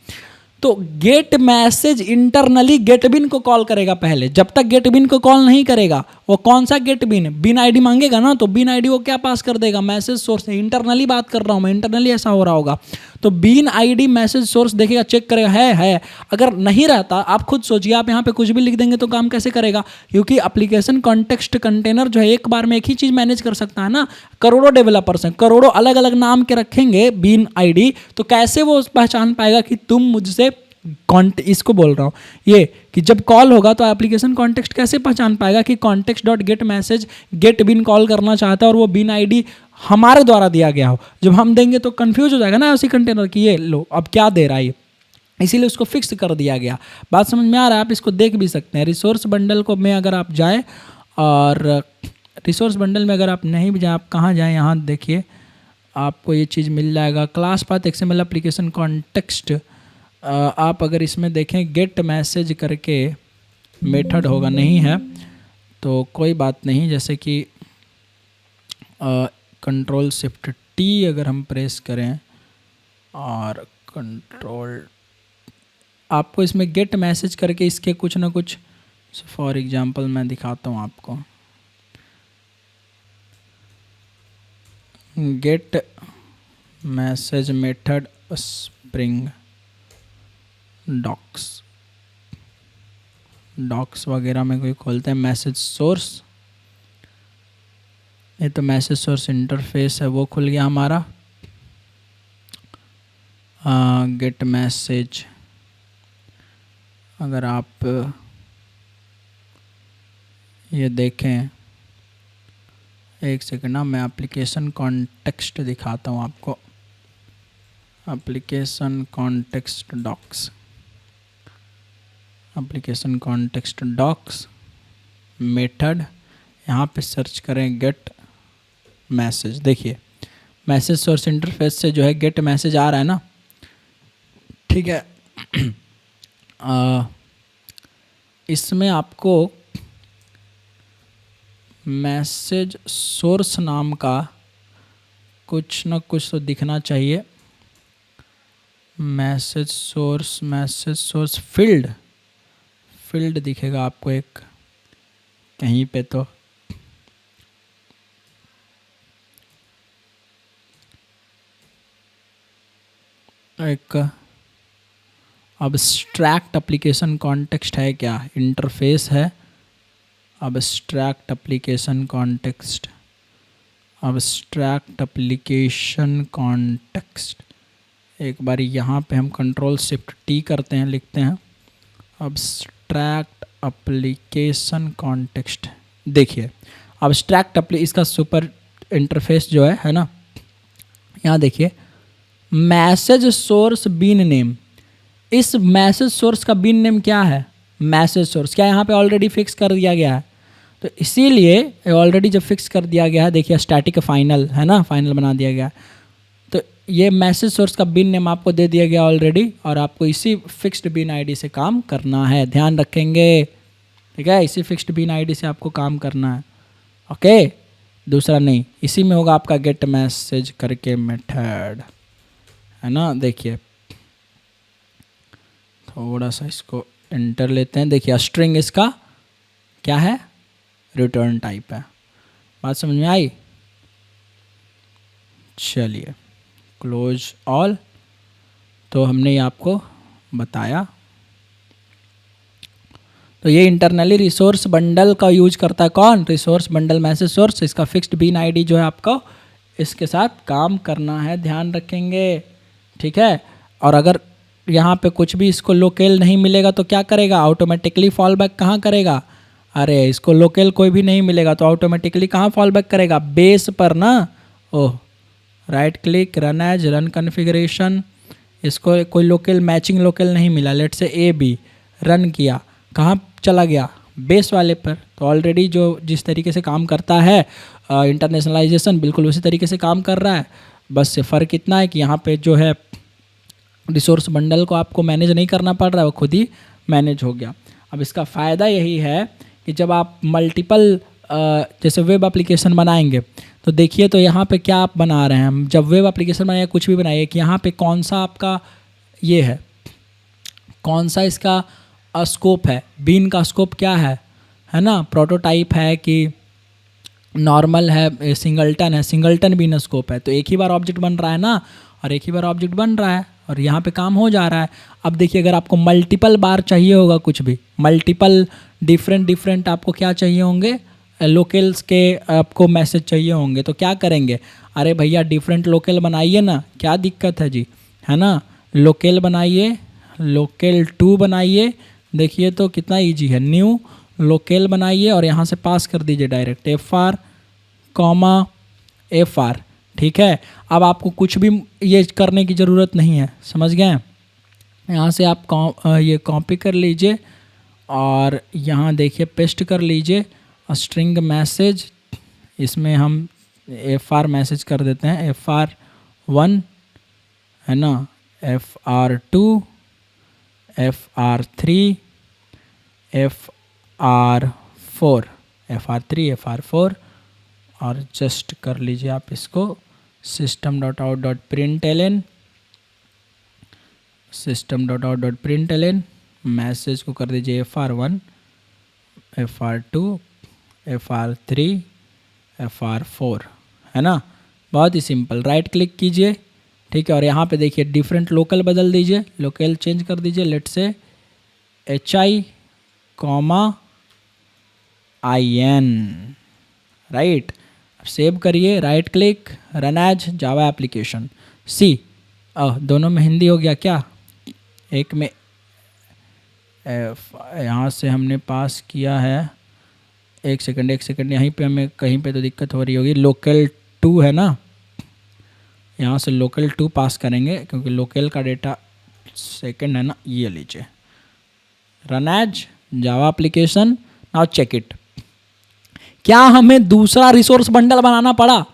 तो गेट मैसेज इंटरनली गेट बिन को कॉल करेगा पहले। जब तक गेट बिन को कॉल नहीं करेगा, वो कौन सा गेट बिन, बिन आईडी मांगेगा ना, तो बिन आईडी वो क्या पास कर देगा, मैसेज सोर्स। इंटरनली बात कर रहा हूँ मैं, इंटरनली ऐसा हो रहा होगा। तो बिन आईडी मैसेज सोर्स देखेगा, चेक करेगा है। अगर नहीं रहता, आप खुद सोचिए, आप यहाँ पे कुछ भी लिख देंगे तो काम कैसे करेगा, क्योंकि एप्लीकेशन कॉन्टेक्स्ट कंटेनर जो है एक बार में एक ही चीज़ मैनेज कर सकता है ना। करोड़ों डेवलपर्स हैं, करोड़ों अलग अलग नाम के रखेंगे बिन आईडी, तो कैसे वो पहचान पाएगा कि तुम मुझसे इसको बोल रहा हूँ ये, कि जब कॉल होगा तो एप्लीकेशन कॉन्टेक्स्ट कैसे पहचान पाएगा कि context dot get message get bean call करना चाहता है और वो बिन आईडी हमारे द्वारा दिया गया हो। जब हम देंगे तो कंफ्यूज हो जाएगा ना उसी कंटेनर की, ये लो अब क्या दे रहा है ये, इसीलिए उसको फिक्स कर दिया गया। बात समझ में आ रहा है, आप इसको देख भी सकते हैं। रिसोर्स बंडल को में अगर आप जाए, और रिसोर्स बंडल में अगर आप नहीं भी जाए, आप कहाँ जाएँ, यहाँ देखिए आपको ये चीज़ मिल जाएगा, class path XML application context. आप अगर इसमें देखें गेट मैसेज करके मेथड होगा, नहीं है तो कोई बात नहीं। जैसे कि कंट्रोल शिफ्ट टी अगर हम प्रेस करें और कंट्रोल, आपको इसमें गेट मैसेज करके इसके कुछ ना कुछ, फॉर एग्जांपल मैं दिखाता हूँ आपको, get message method spring docs वगैरह में कोई खोलते हैं, मैसेज सोर्स, ये तो मैसेज सोर्स इंटरफेस है, वो खुल गया हमारा। गेट मैसेज, अगर आप ये देखें, एक सेकंड ना, मैं एप्लीकेशन कॉन्टेक्स्ट दिखाता हूँ आपको, application context docs, application context docs method, यहाँ पे सर्च करें गेट मैसेज। देखिए मैसेज सोर्स इंटरफेस से जो है गेट मैसेज आ रहा है ना, ठीक है। इसमें आपको मैसेज सोर्स नाम का कुछ ना कुछ तो दिखना चाहिए। मैसेज सोर्स फील्ड दिखेगा आपको एक कहीं पे, तो एक अब्स्ट्रैक्ट एप्लीकेशन कॉन्टेक्स्ट है क्या, इंटरफेस है, abstract application context, abstract application context. एक बार यहाँ पे हम कंट्रोल शिफ्ट टी करते हैं, लिखते हैं अब्स्ट्रैक्ट एप्लीकेशन कॉन्टेक्स्ट। देखिए अब्स्ट्रैक्ट इसका सुपर इंटरफेस जो है ना, यहाँ देखिए मैसेज सोर्स बीन नेम, इस मैसेज सोर्स का बीन नेम क्या है, मैसेज सोर्स, क्या यहाँ पे ऑलरेडी फिक्स कर दिया गया है। तो इसीलिए ऑलरेडी जब फिक्स कर दिया गया है, देखिए स्टैटिक फाइनल है ना, फाइनल बना दिया गया, तो ये मैसेज सोर्स का बिन नेम आपको दे दिया गया ऑलरेडी, और आपको इसी फिक्स्ड बिन आईडी से काम करना है, ध्यान रखेंगे, ठीक है, इसी फिक्स्ड बिन आईडी से आपको काम करना है, ओके, दूसरा नहीं। इसी में होगा आपका गेट मैसेज करके मेथड, है ना। देखिए थोड़ा सा इसको एंटर लेते हैं, देखिए स्ट्रिंग इसका क्या है, रिटर्न टाइप है। बात समझ में आई। चलिए क्लोज ऑल, तो हमने ये आपको बताया। तो ये इंटरनली रिसोर्स बंडल का यूज करता है कौन? Resource bundle message source. इसका फिक्स्ड बीन आईडी जो है आपको इसके साथ काम करना है, ध्यान रखेंगे, ठीक है। और अगर यहाँ पे कुछ भी इसको लोकल नहीं मिलेगा तो क्या करेगा? ऑटोमेटिकली फॉल बैक कहाँ करेगा? अरे इसको लोकल कोई भी नहीं मिलेगा तो ऑटोमेटिकली कहाँ फॉल बैक करेगा? बेस पर ना। Oh, right click, run as, run configuration. इसको कोई लोकल मैचिंग लोकल नहीं मिला, लेट से ए बी, रन किया, कहाँ चला गया? बेस वाले पर। तो ऑलरेडी जो जिस तरीके से काम करता है इंटरनेशनलाइजेशन, बिल्कुल उसी तरीके से काम कर रहा है। बस से फ़र्क इतना है कि यहाँ पे जो है रिसोर्स बंडल को आपको मैनेज नहीं करना पड़ रहा है, वो खुद ही मैनेज हो गया। अब इसका फ़ायदा यही है कि जब आप मल्टीपल जैसे वेब एप्लीकेशन बनाएंगे तो देखिए, तो यहाँ पे क्या आप बना रहे हैं हम, जब वेब एप्लीकेशन बनाइए कुछ भी बनाइए कि यहाँ पे कौन सा आपका ये है, कौन सा इसका स्कोप है, बीन का स्कोप क्या है ना, प्रोटोटाइप है कि नॉर्मल है, सिंगलटन है, सिंगलटन बीन स्कोप है। तो एक ही बार ऑब्जेक्ट बन रहा है ना, और एक ही बार ऑब्जेक्ट बन रहा है और यहाँ पे काम हो जा रहा है। अब देखिए, अगर आपको मल्टीपल बार चाहिए होगा, कुछ भी मल्टीपल डिफरेंट आपको क्या चाहिए होंगे, लोकल्स के आपको मैसेज चाहिए होंगे, तो क्या करेंगे? अरे भैया डिफरेंट लोकल बनाइए ना, क्या दिक्कत है जी, है ना। लोकल बनाइए, लोकल 2 बनाइए, देखिए तो कितना इजी है। न्यू लोकल बनाइए और यहाँ से पास कर दीजिए डायरेक्ट FR, FR, ठीक है। अब आपको कुछ भी ये करने की ज़रूरत नहीं है, समझ गए। यहाँ से आप ये कॉपी कर लीजिए और यहाँ देखिए पेस्ट कर लीजिए स्ट्रिंग मैसेज, इसमें हम FR मैसेज कर देते हैं, FR1 है ना, FR2, FR3, FR4, FR3, FR4 और जस्ट कर लीजिए आप इसको system.out.println, system.out.println, मैसेज को कर दीजिए FR1, FR2, FR3, FR4, है ना। बहुत ही सिंपल, राइट क्लिक कीजिए, ठीक है। और यहाँ पे देखिए डिफरेंट लोकल बदल दीजिए, लोकल चेंज कर दीजिए, late say HI, IN, right. Save करिए, right click, run as Java application see. दोनों में हिंदी हो गया क्या? एक में यहाँ से हमने पास किया है, एक सेकंड, यहीं पे हमें कहीं पे तो दिक्कत हो रही होगी। लोकल 2 है ना, यहाँ से लोकल 2 पास करेंगे क्योंकि लोकल का डेटा सेकंड है ना। ये लीजिए, run as Java application, now check it. क्या हमें दूसरा रिसोर्स बंडल बनाना पड़ा?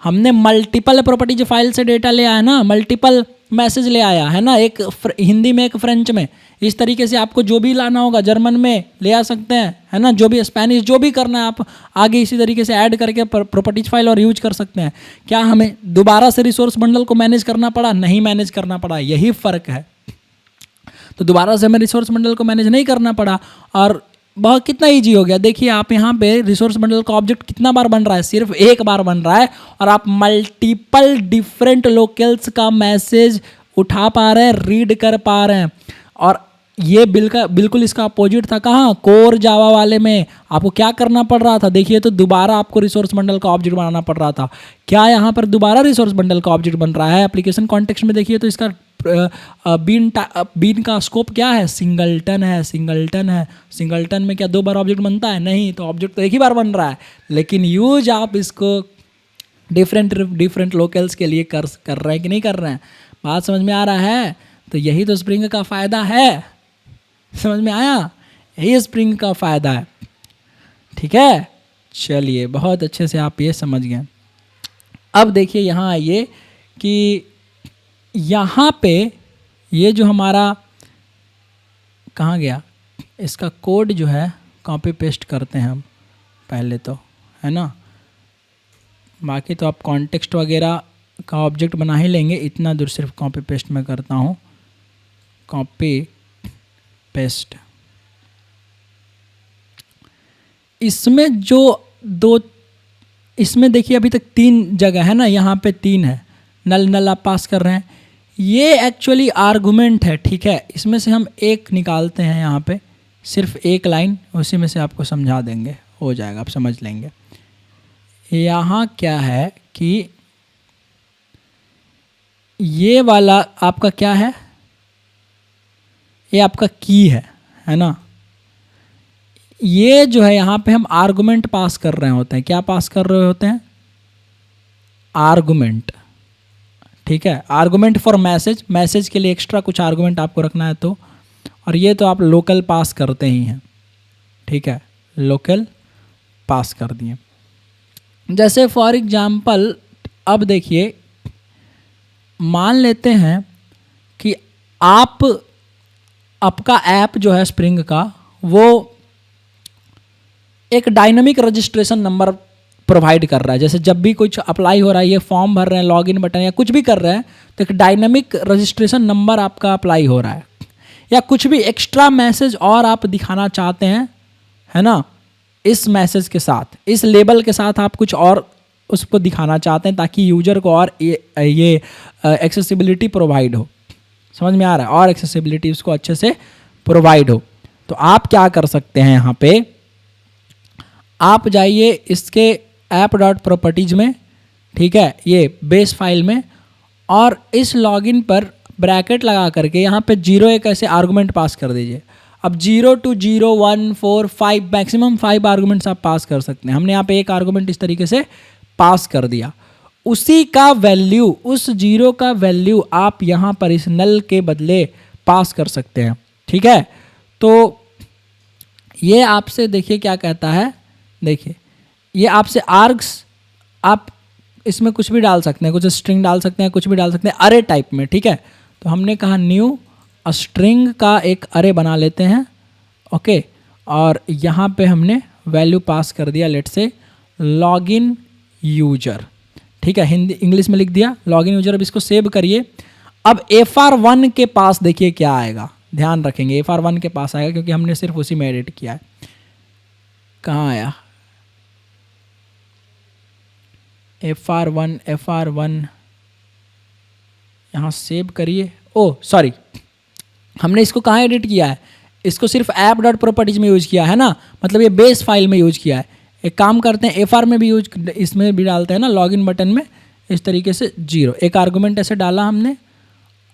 हमने मल्टीपल प्रॉपर्टीज फाइल से डेटा ले आया ना, मल्टीपल मैसेज ले आया है ना, एक हिंदी में एक फ्रेंच में। इस तरीके से आपको जो भी लाना होगा जर्मन में ले आ सकते हैं, है ना, जो भी स्पेनिश जो भी करना है आप आगे इसी तरीके से ऐड करके प्रॉपर्टीज फाइल और यूज कर सकते हैं। क्या हमें दोबारा से रिसोर्स बंडल को मैनेज करना पड़ा? नहीं मैनेज करना पड़ा, यही फ़र्क है। तो दोबारा से हमें रिसोर्स बंडल को मैनेज नहीं करना पड़ा और बहुत कितना ईजी हो गया। देखिए आप यहाँ पे रिसोर्स बंडल का ऑब्जेक्ट कितना बार बन रहा है? सिर्फ एक बार बन रहा है और आप मल्टीपल डिफरेंट लोकल्स का मैसेज उठा पा रहे हैं, रीड कर पा रहे हैं। और ये बिल्कुल इसका अपोजिट था कहाँ? कोर जावा वाले में आपको क्या करना पड़ रहा था? देखिए तो दोबारा आपको रिसोर्स बंडल का ऑब्जेक्ट बनाना पड़ रहा था। क्या यहाँ पर दोबारा रिसोर्स बंडल का ऑब्जेक्ट बन रहा है? एप्लीकेशन कॉन्टेक्स्ट में देखिए तो इसका बीन का स्कोप क्या है? सिंगलटन है। सिंगलटन में क्या 2 बार ऑब्जेक्ट बनता है? नहीं, तो ऑब्जेक्ट तो एक ही बार बन रहा है, लेकिन यूज आप इसको डिफरेंट लोकल्स के लिए कर रहे हैं कि नहीं कर रहे हैं? बात समझ में आ रहा है? तो यही तो स्प्रिंग का फ़ायदा है, समझ में आया? यही स्प्रिंग का फ़ायदा है, ठीक है। चलिए बहुत अच्छे से आप ये समझ गए। अब देखिए यहाँ आइए कि यहाँ पे ये जो हमारा कहाँ गया, इसका कोड जो है कॉपी पेस्ट करते हैं हम पहले तो, है ना। बाकी तो आप कॉन्टेक्स्ट वगैरह का ऑब्जेक्ट बना ही लेंगे, इतना दूर सिर्फ कॉपी पेस्ट में करता हूँ, कॉपी पेस्ट। इसमें जो 2 इसमें देखिए अभी तक 3 जगह है ना, यहाँ पे 3 है, नल नल आप पास कर रहे हैं, ये एक्चुअली आर्गुमेंट है, ठीक है। इसमें से हम एक निकालते हैं, यहाँ पे सिर्फ एक लाइन, उसी में से आपको समझा देंगे, हो जाएगा, आप समझ लेंगे। यहाँ क्या है कि ये वाला आपका क्या है, ये आपका की है ना। ये जो है यहाँ पे हम आर्गुमेंट पास कर रहे होते हैं, क्या पास कर रहे होते हैं, आर्गुमेंट, ठीक है। आर्गुमेंट फॉर मैसेज, मैसेज के लिए एक्स्ट्रा कुछ आर्गुमेंट आपको रखना है तो, और ये तो आप लोकल पास करते ही हैं, ठीक है, लोकल पास कर दिए। जैसे फॉर एग्जांपल अब देखिए, मान लेते हैं कि आपका ऐप जो है स्प्रिंग का, वो एक डायनामिक रजिस्ट्रेशन नंबर प्रोवाइड कर रहा है। जैसे जब भी कुछ अप्लाई हो रहा है, ये फॉर्म भर रहे हैं, लॉगिन बटन या कुछ भी कर रहे हैं, तो एक डायनामिक रजिस्ट्रेशन नंबर आपका अप्लाई हो रहा है, या कुछ भी एक्स्ट्रा मैसेज और आप दिखाना चाहते हैं, है ना, इस मैसेज के साथ, इस लेबल के साथ आप कुछ और उसको दिखाना चाहते हैं, ताकि यूजर को और ये एक्सेसिबिलिटी प्रोवाइड हो, समझ में आ रहा है, और एक्सेसिबिलिटी उसको अच्छे से प्रोवाइड हो। तो आप क्या कर सकते हैं, यहाँ पे आप जाइए इसके ऐप डॉट प्रॉपर्टीज में, ठीक है, ये बेस फाइल में, और इस लॉगिन पर ब्रैकेट लगा करके यहाँ पे 0 एक ऐसे आर्गुमेंट पास कर दीजिए। अब 0 to 0 1 4 5 मैक्सिमम 5 आर्गुमेंट्स आप पास कर सकते हैं। हमने यहाँ पे एक आर्गुमेंट इस तरीके से पास कर दिया, उसी का वैल्यू, उस 0 का वैल्यू आप यहाँ पर इस नल के बदले पास कर सकते हैं, ठीक है। तो ये आपसे देखिए क्या कहता है, देखिए ये आपसे आर्ग्स, आप इसमें कुछ भी डाल सकते हैं, कुछ स्ट्रिंग डाल सकते हैं, कुछ भी डाल सकते हैं अरे टाइप में, ठीक है। तो हमने कहा न्यू स्ट्रिंग का एक अरे बना लेते हैं, ओके, और यहाँ पे हमने वैल्यू पास कर दिया, लेट से लॉगिन यूजर, ठीक है, हिंदी इंग्लिश में लिख दिया लॉगिन यूजर। अब इसको सेव करिए। अब FR1 के पास देखिए क्या आएगा, ध्यान रखेंगे FR1 के पास आएगा, क्योंकि हमने सिर्फ उसी में एडिट किया है। कहाँ आया FR1, यहाँ सेव करिए। ओ सॉरी, हमने इसको कहाँ एडिट किया है, इसको सिर्फ ऐप डॉट प्रॉपर्टीज में यूज किया है ना, मतलब ये बेस फाइल में यूज किया है। एक काम करते हैं, FR में भी यूज, इसमें भी डालते हैं ना, लॉगिन बटन में इस तरीके से 0 एक आर्गुमेंट ऐसे डाला हमने।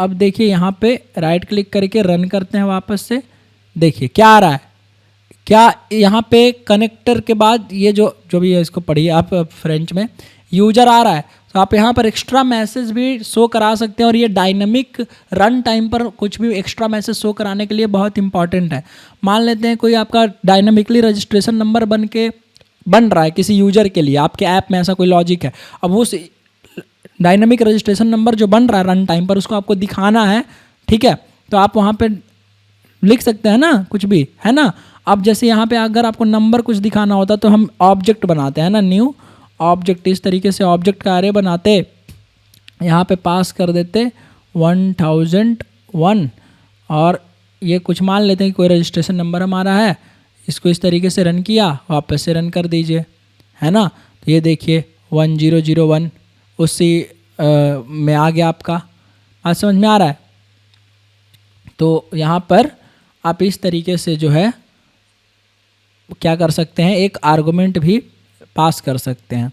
अब देखिए यहाँ पे राइट क्लिक करके रन करते हैं वापस से, देखिए क्या आ रहा है, क्या यहाँ पे कनेक्टर के बाद ये जो भी है, इसको पढ़िए आप फ्रेंच में, यूजर आ रहा है। तो आप यहाँ पर एक्स्ट्रा मैसेज भी शो करा सकते हैं, और ये डायनामिक रन टाइम पर कुछ भी एक्स्ट्रा मैसेज शो कराने के लिए बहुत इंपॉर्टेंट है। मान लेते हैं कोई आपका डायनामिकली रजिस्ट्रेशन नंबर बन रहा है किसी यूजर के लिए, आपके ऐप में ऐसा कोई लॉजिक है, अब उस डायनामिक रजिस्ट्रेशन नंबर जो बन रहा है रन टाइम पर, उसको आपको दिखाना है, ठीक है। तो आप वहाँ पे लिख सकते हैं ना कुछ भी, है ना। अब जैसे यहाँ पे अगर आपको नंबर कुछ दिखाना होता तो हम ऑब्जेक्ट बनाते हैं ना, न्यू ऑब्जेक्ट, इस तरीके से ऑब्जेक्ट का अरे बनाते, यहाँ पे पास कर देते 1001, और ये कुछ मान लेते हैं कि कोई रजिस्ट्रेशन नंबर हमारा है, इसको इस तरीके से रन किया, वापस से रन कर दीजिए, है ना। तो ये देखिए 1001 उसी में आ गया आपका, आज समझ में आ रहा है। तो यहाँ पर आप इस तरीके से जो है क्या कर सकते हैं, एक आर्गुमेंट भी पास कर सकते हैं,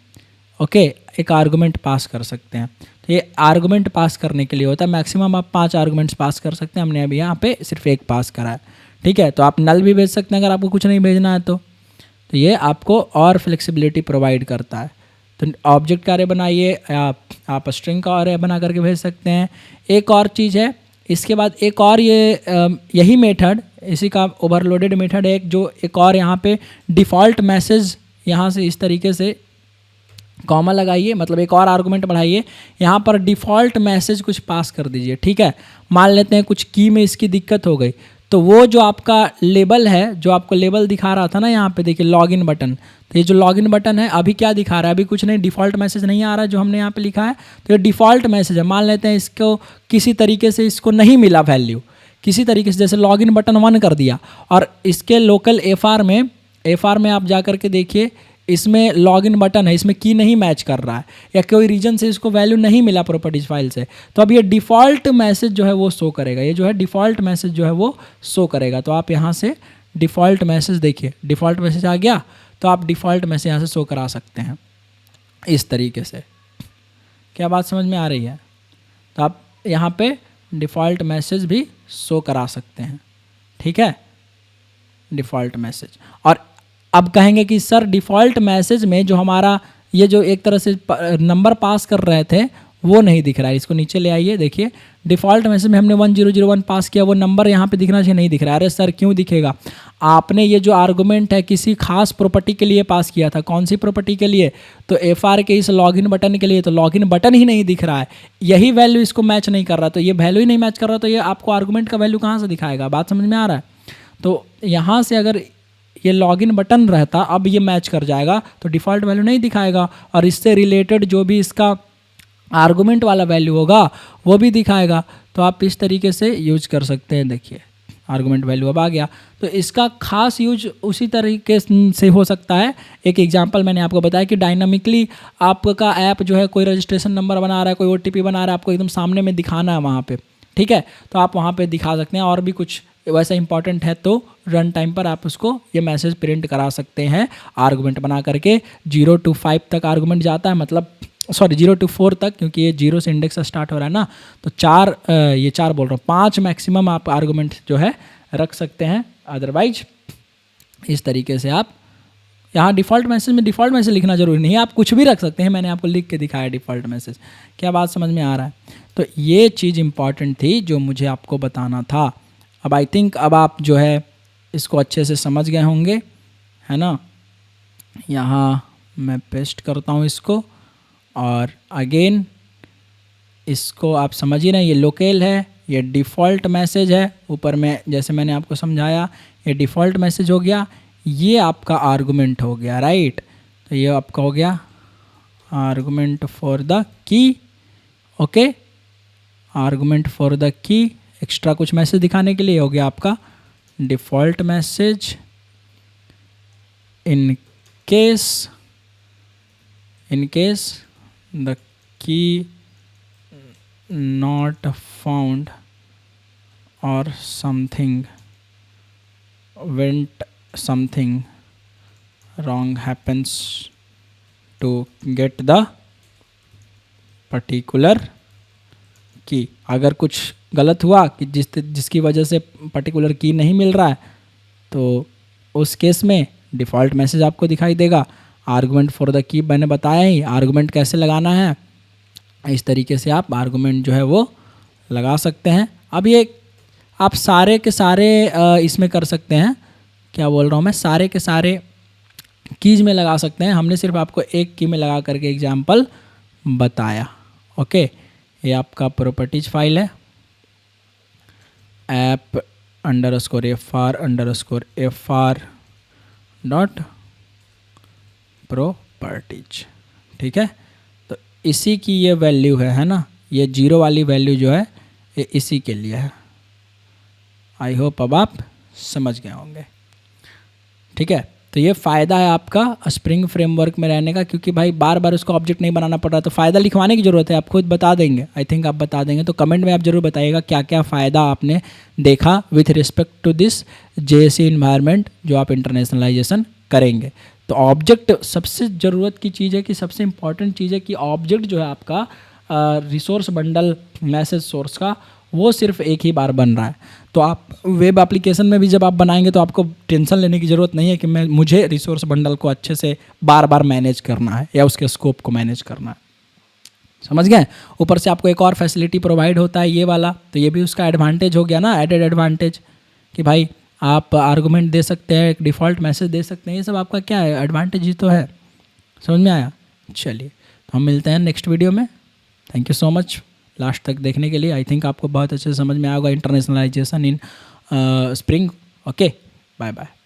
ओके, एक आर्गुमेंट पास कर सकते हैं। तो ये आर्गुमेंट पास करने के लिए होता है, मैक्सिमम आप 5 आर्गुमेंट्स पास कर सकते हैं, हमने अभी यहाँ पे सिर्फ एक पास करा है, ठीक है। तो आप नल भी भेज सकते हैं अगर आपको कुछ नहीं भेजना है तो ये आपको और फ्लेक्सिबिलिटी प्रोवाइड करता है। तो ऑब्जेक्ट का अरे बनाइए, आप स्ट्रिंग का अरे बना करके भेज सकते हैं। एक और चीज़ है, इसके बाद एक और यही मेथड, इसी का ओवरलोडेड मेथड है, जो एक और यहाँ पे डिफ़ॉल्ट मैसेज, यहाँ से इस तरीके से कॉमा लगाइए, मतलब एक और आर्गुमेंट बढ़ाइए, यहाँ पर डिफ़ॉल्ट मैसेज कुछ पास कर दीजिए, ठीक है। मान लेते हैं कुछ की में इसकी दिक्कत हो गई, तो वो जो आपका लेबल है, जो आपको लेबल दिखा रहा था ना, यहाँ पे देखिए लॉगिन बटन, तो ये जो लॉगिन बटन है अभी क्या दिखा रहा है, अभी कुछ नहीं, डिफ़ॉल्ट मैसेज नहीं आ रहा है जो हमने यहाँ पे लिखा है, तो ये डिफ़ॉल्ट मैसेज है। मान लेते हैं इसको किसी तरीके से इसको नहीं मिला वैल्यू, किसी तरीके से, जैसे लॉगिन बटन 1 कर दिया, और इसके लोकल FR में आप जा कर के देखिए, इसमें लॉगिन बटन है, इसमें की नहीं मैच कर रहा है या कोई रीजन से इसको वैल्यू नहीं मिला प्रॉपर्टीज फाइल से, तो अब ये डिफ़ॉल्ट मैसेज जो है वो शो करेगा, ये जो है डिफ़ॉल्ट मैसेज जो है वो शो करेगा। तो आप यहाँ से डिफ़ॉल्ट मैसेज देखिए, डिफ़ॉल्ट मैसेज आ गया, तो आप डिफ़ॉल्ट मैसेज यहाँ से शो करा सकते हैं इस तरीके से। क्या बात समझ में आ रही है? तो आप यहाँ पे डिफ़ॉल्ट मैसेज भी शो करा सकते हैं, ठीक है, डिफ़ॉल्ट मैसेज। और अब कहेंगे कि सर डिफ़ॉल्ट मैसेज में जो हमारा ये जो एक तरह से नंबर पास कर रहे थे वो नहीं दिख रहा है, इसको नीचे ले आइए, देखिए डिफ़ॉल्ट मैसेज में हमने 1001 पास किया, वो नंबर यहाँ पे दिखना चाहिए, नहीं दिख रहा है। अरे सर क्यों दिखेगा? आपने ये जो आर्गुमेंट है किसी खास प्रॉपर्टी के लिए पास किया था। कौन सी प्रॉपर्टी के लिए? तो FR के इस लॉगिन बटन के लिए, तो लॉगिन बटन ही नहीं दिख रहा है, यही वैल्यू इसको मैच नहीं कर रहा, तो ये वैल्यू ही नहीं मैच कर रहा, तो ये आपको आर्गुमेंट का वैल्यू कहाँ से दिखाएगा? बात समझ में आ रहा है? तो यहाँ से अगर ये लॉगिन बटन रहता, अब ये मैच कर जाएगा, तो डिफ़ॉल्ट वैल्यू नहीं दिखाएगा, और इससे रिलेटेड जो भी इसका आर्गुमेंट वाला वैल्यू होगा वो भी दिखाएगा। तो आप इस तरीके से यूज कर सकते हैं। देखिए आर्गुमेंट वैल्यू अब आ गया, तो इसका खास यूज उसी तरीके से हो सकता है। एक एग्जांपल मैंने आपको बताया कि डायनामिकली आपका ऐप जो है कोई रजिस्ट्रेशन नंबर बना रहा है, कोई OTP बना रहा है, आपको एकदम सामने में दिखाना है वहाँ पे, ठीक है, तो आप वहाँ पे दिखा सकते हैं। और भी कुछ वैसा इंपॉर्टेंट है तो रन टाइम पर आप उसको ये मैसेज प्रिंट करा सकते हैं आर्गुमेंट बना करके। 0 to 5 तक आर्गुमेंट जाता है, मतलब सॉरी 0 to 4 तक, क्योंकि ये 0 से इंडेक्स स्टार्ट हो रहा है ना, तो 4 बोल रहा हूँ, 5 मैक्सिमम आप आर्गुमेंट जो है रख सकते हैं। अदरवाइज इस तरीके से आप यहाँ डिफ़ॉल्ट मैसेज लिखना जरूरी नहीं है, आप कुछ भी रख सकते हैं, मैंने आपको लिख के दिखाया डिफ़ॉल्ट मैसेज। क्या बात समझ में आ रहा है? तो ये चीज़ इंपॉर्टेंट थी जो मुझे आपको बताना था। अब आई थिंक अब आप जो है इसको अच्छे से समझ गए होंगे, है ना। यहाँ मैं पेस्ट करता हूँ इसको, और अगेन इसको आप समझिए ना, ये लोकल है, ये डिफ़ॉल्ट मैसेज है, ऊपर में जैसे मैंने आपको समझाया ये डिफ़ॉल्ट मैसेज हो गया, ये आपका आर्गुमेंट हो गया, राइट। तो ये आपका हो गया argument for the key, okay, argument for the key. Extra कुछ मैसेज दिखाने के लिए हो गया आपका default message. In case the key not found or something wrong happens to get the particular key। अगर कुछ गलत हुआ कि जिसकी वजह से पर्टिकुलर की नहीं मिल रहा है, तो उस केस में डिफ़ॉल्ट मैसेज आपको दिखाई देगा। आर्गुमेंट फॉर द की मैंने बताया ही, आर्गुमेंट कैसे लगाना है, इस तरीके से आप आर्गुमेंट जो है वो लगा सकते हैं। अब ये आप सारे के सारे इसमें कर सकते हैं, क्या बोल रहा हूँ मैं, सारे के सारे कीज में लगा सकते हैं। हमने सिर्फ आपको एक की में लगा करके एग्जाम्पल बताया, ओके। ये आपका प्रॉपर्टीज फाइल है, app_fr_fr डॉट प्रॉपर्टीज, ठीक है। तो इसी की ये वैल्यू है ना, ये 0 वाली वैल्यू जो है ये इसी के लिए है। आई होप अब आप समझ गए होंगे, ठीक है। तो ये फ़ायदा है आपका स्प्रिंग फ्रेमवर्क में रहने का, क्योंकि भाई बार बार उसको ऑब्जेक्ट नहीं बनाना पड़ रहा, तो फ़ायदा लिखवाने की ज़रूरत है, आप खुद बता देंगे, आई थिंक आप बता देंगे। तो कमेंट में आप ज़रूर बताइएगा क्या क्या फ़ायदा आपने देखा with respect to this JSE environment जो आप इंटरनेशनलाइजेशन करेंगे। तो ऑब्जेक्ट सबसे ज़रूरत की चीज़ है, कि सबसे इम्पॉर्टेंट चीज़ है कि ऑब्जेक्ट जो है आपका रिसोर्स बंडल मैसेज सोर्स का, वो सिर्फ एक ही बार बन रहा है। तो आप वेब एप्लीकेशन में भी जब आप बनाएंगे तो आपको टेंशन लेने की ज़रूरत नहीं है कि मुझे रिसोर्स बंडल को अच्छे से बार बार मैनेज करना है या उसके स्कोप को मैनेज करना है, समझ गए। ऊपर से आपको एक और फैसिलिटी प्रोवाइड होता है ये वाला, तो ये भी उसका एडवांटेज हो गया ना, एडेड एडवांटेज, कि भाई आप आर्गुमेंट दे सकते हैं, एक डिफ़ॉल्ट मैसेज दे सकते हैं, ये सब आपका क्या है, एडवांटेज ही तो है। समझ में आया? चलिए तो हम मिलते हैं नेक्स्ट वीडियो में। Thank you so much last तक देखने के लिए। आई थिंक आपको बहुत अच्छे से समझ में आएगा internationalization in spring. Okay, bye bye.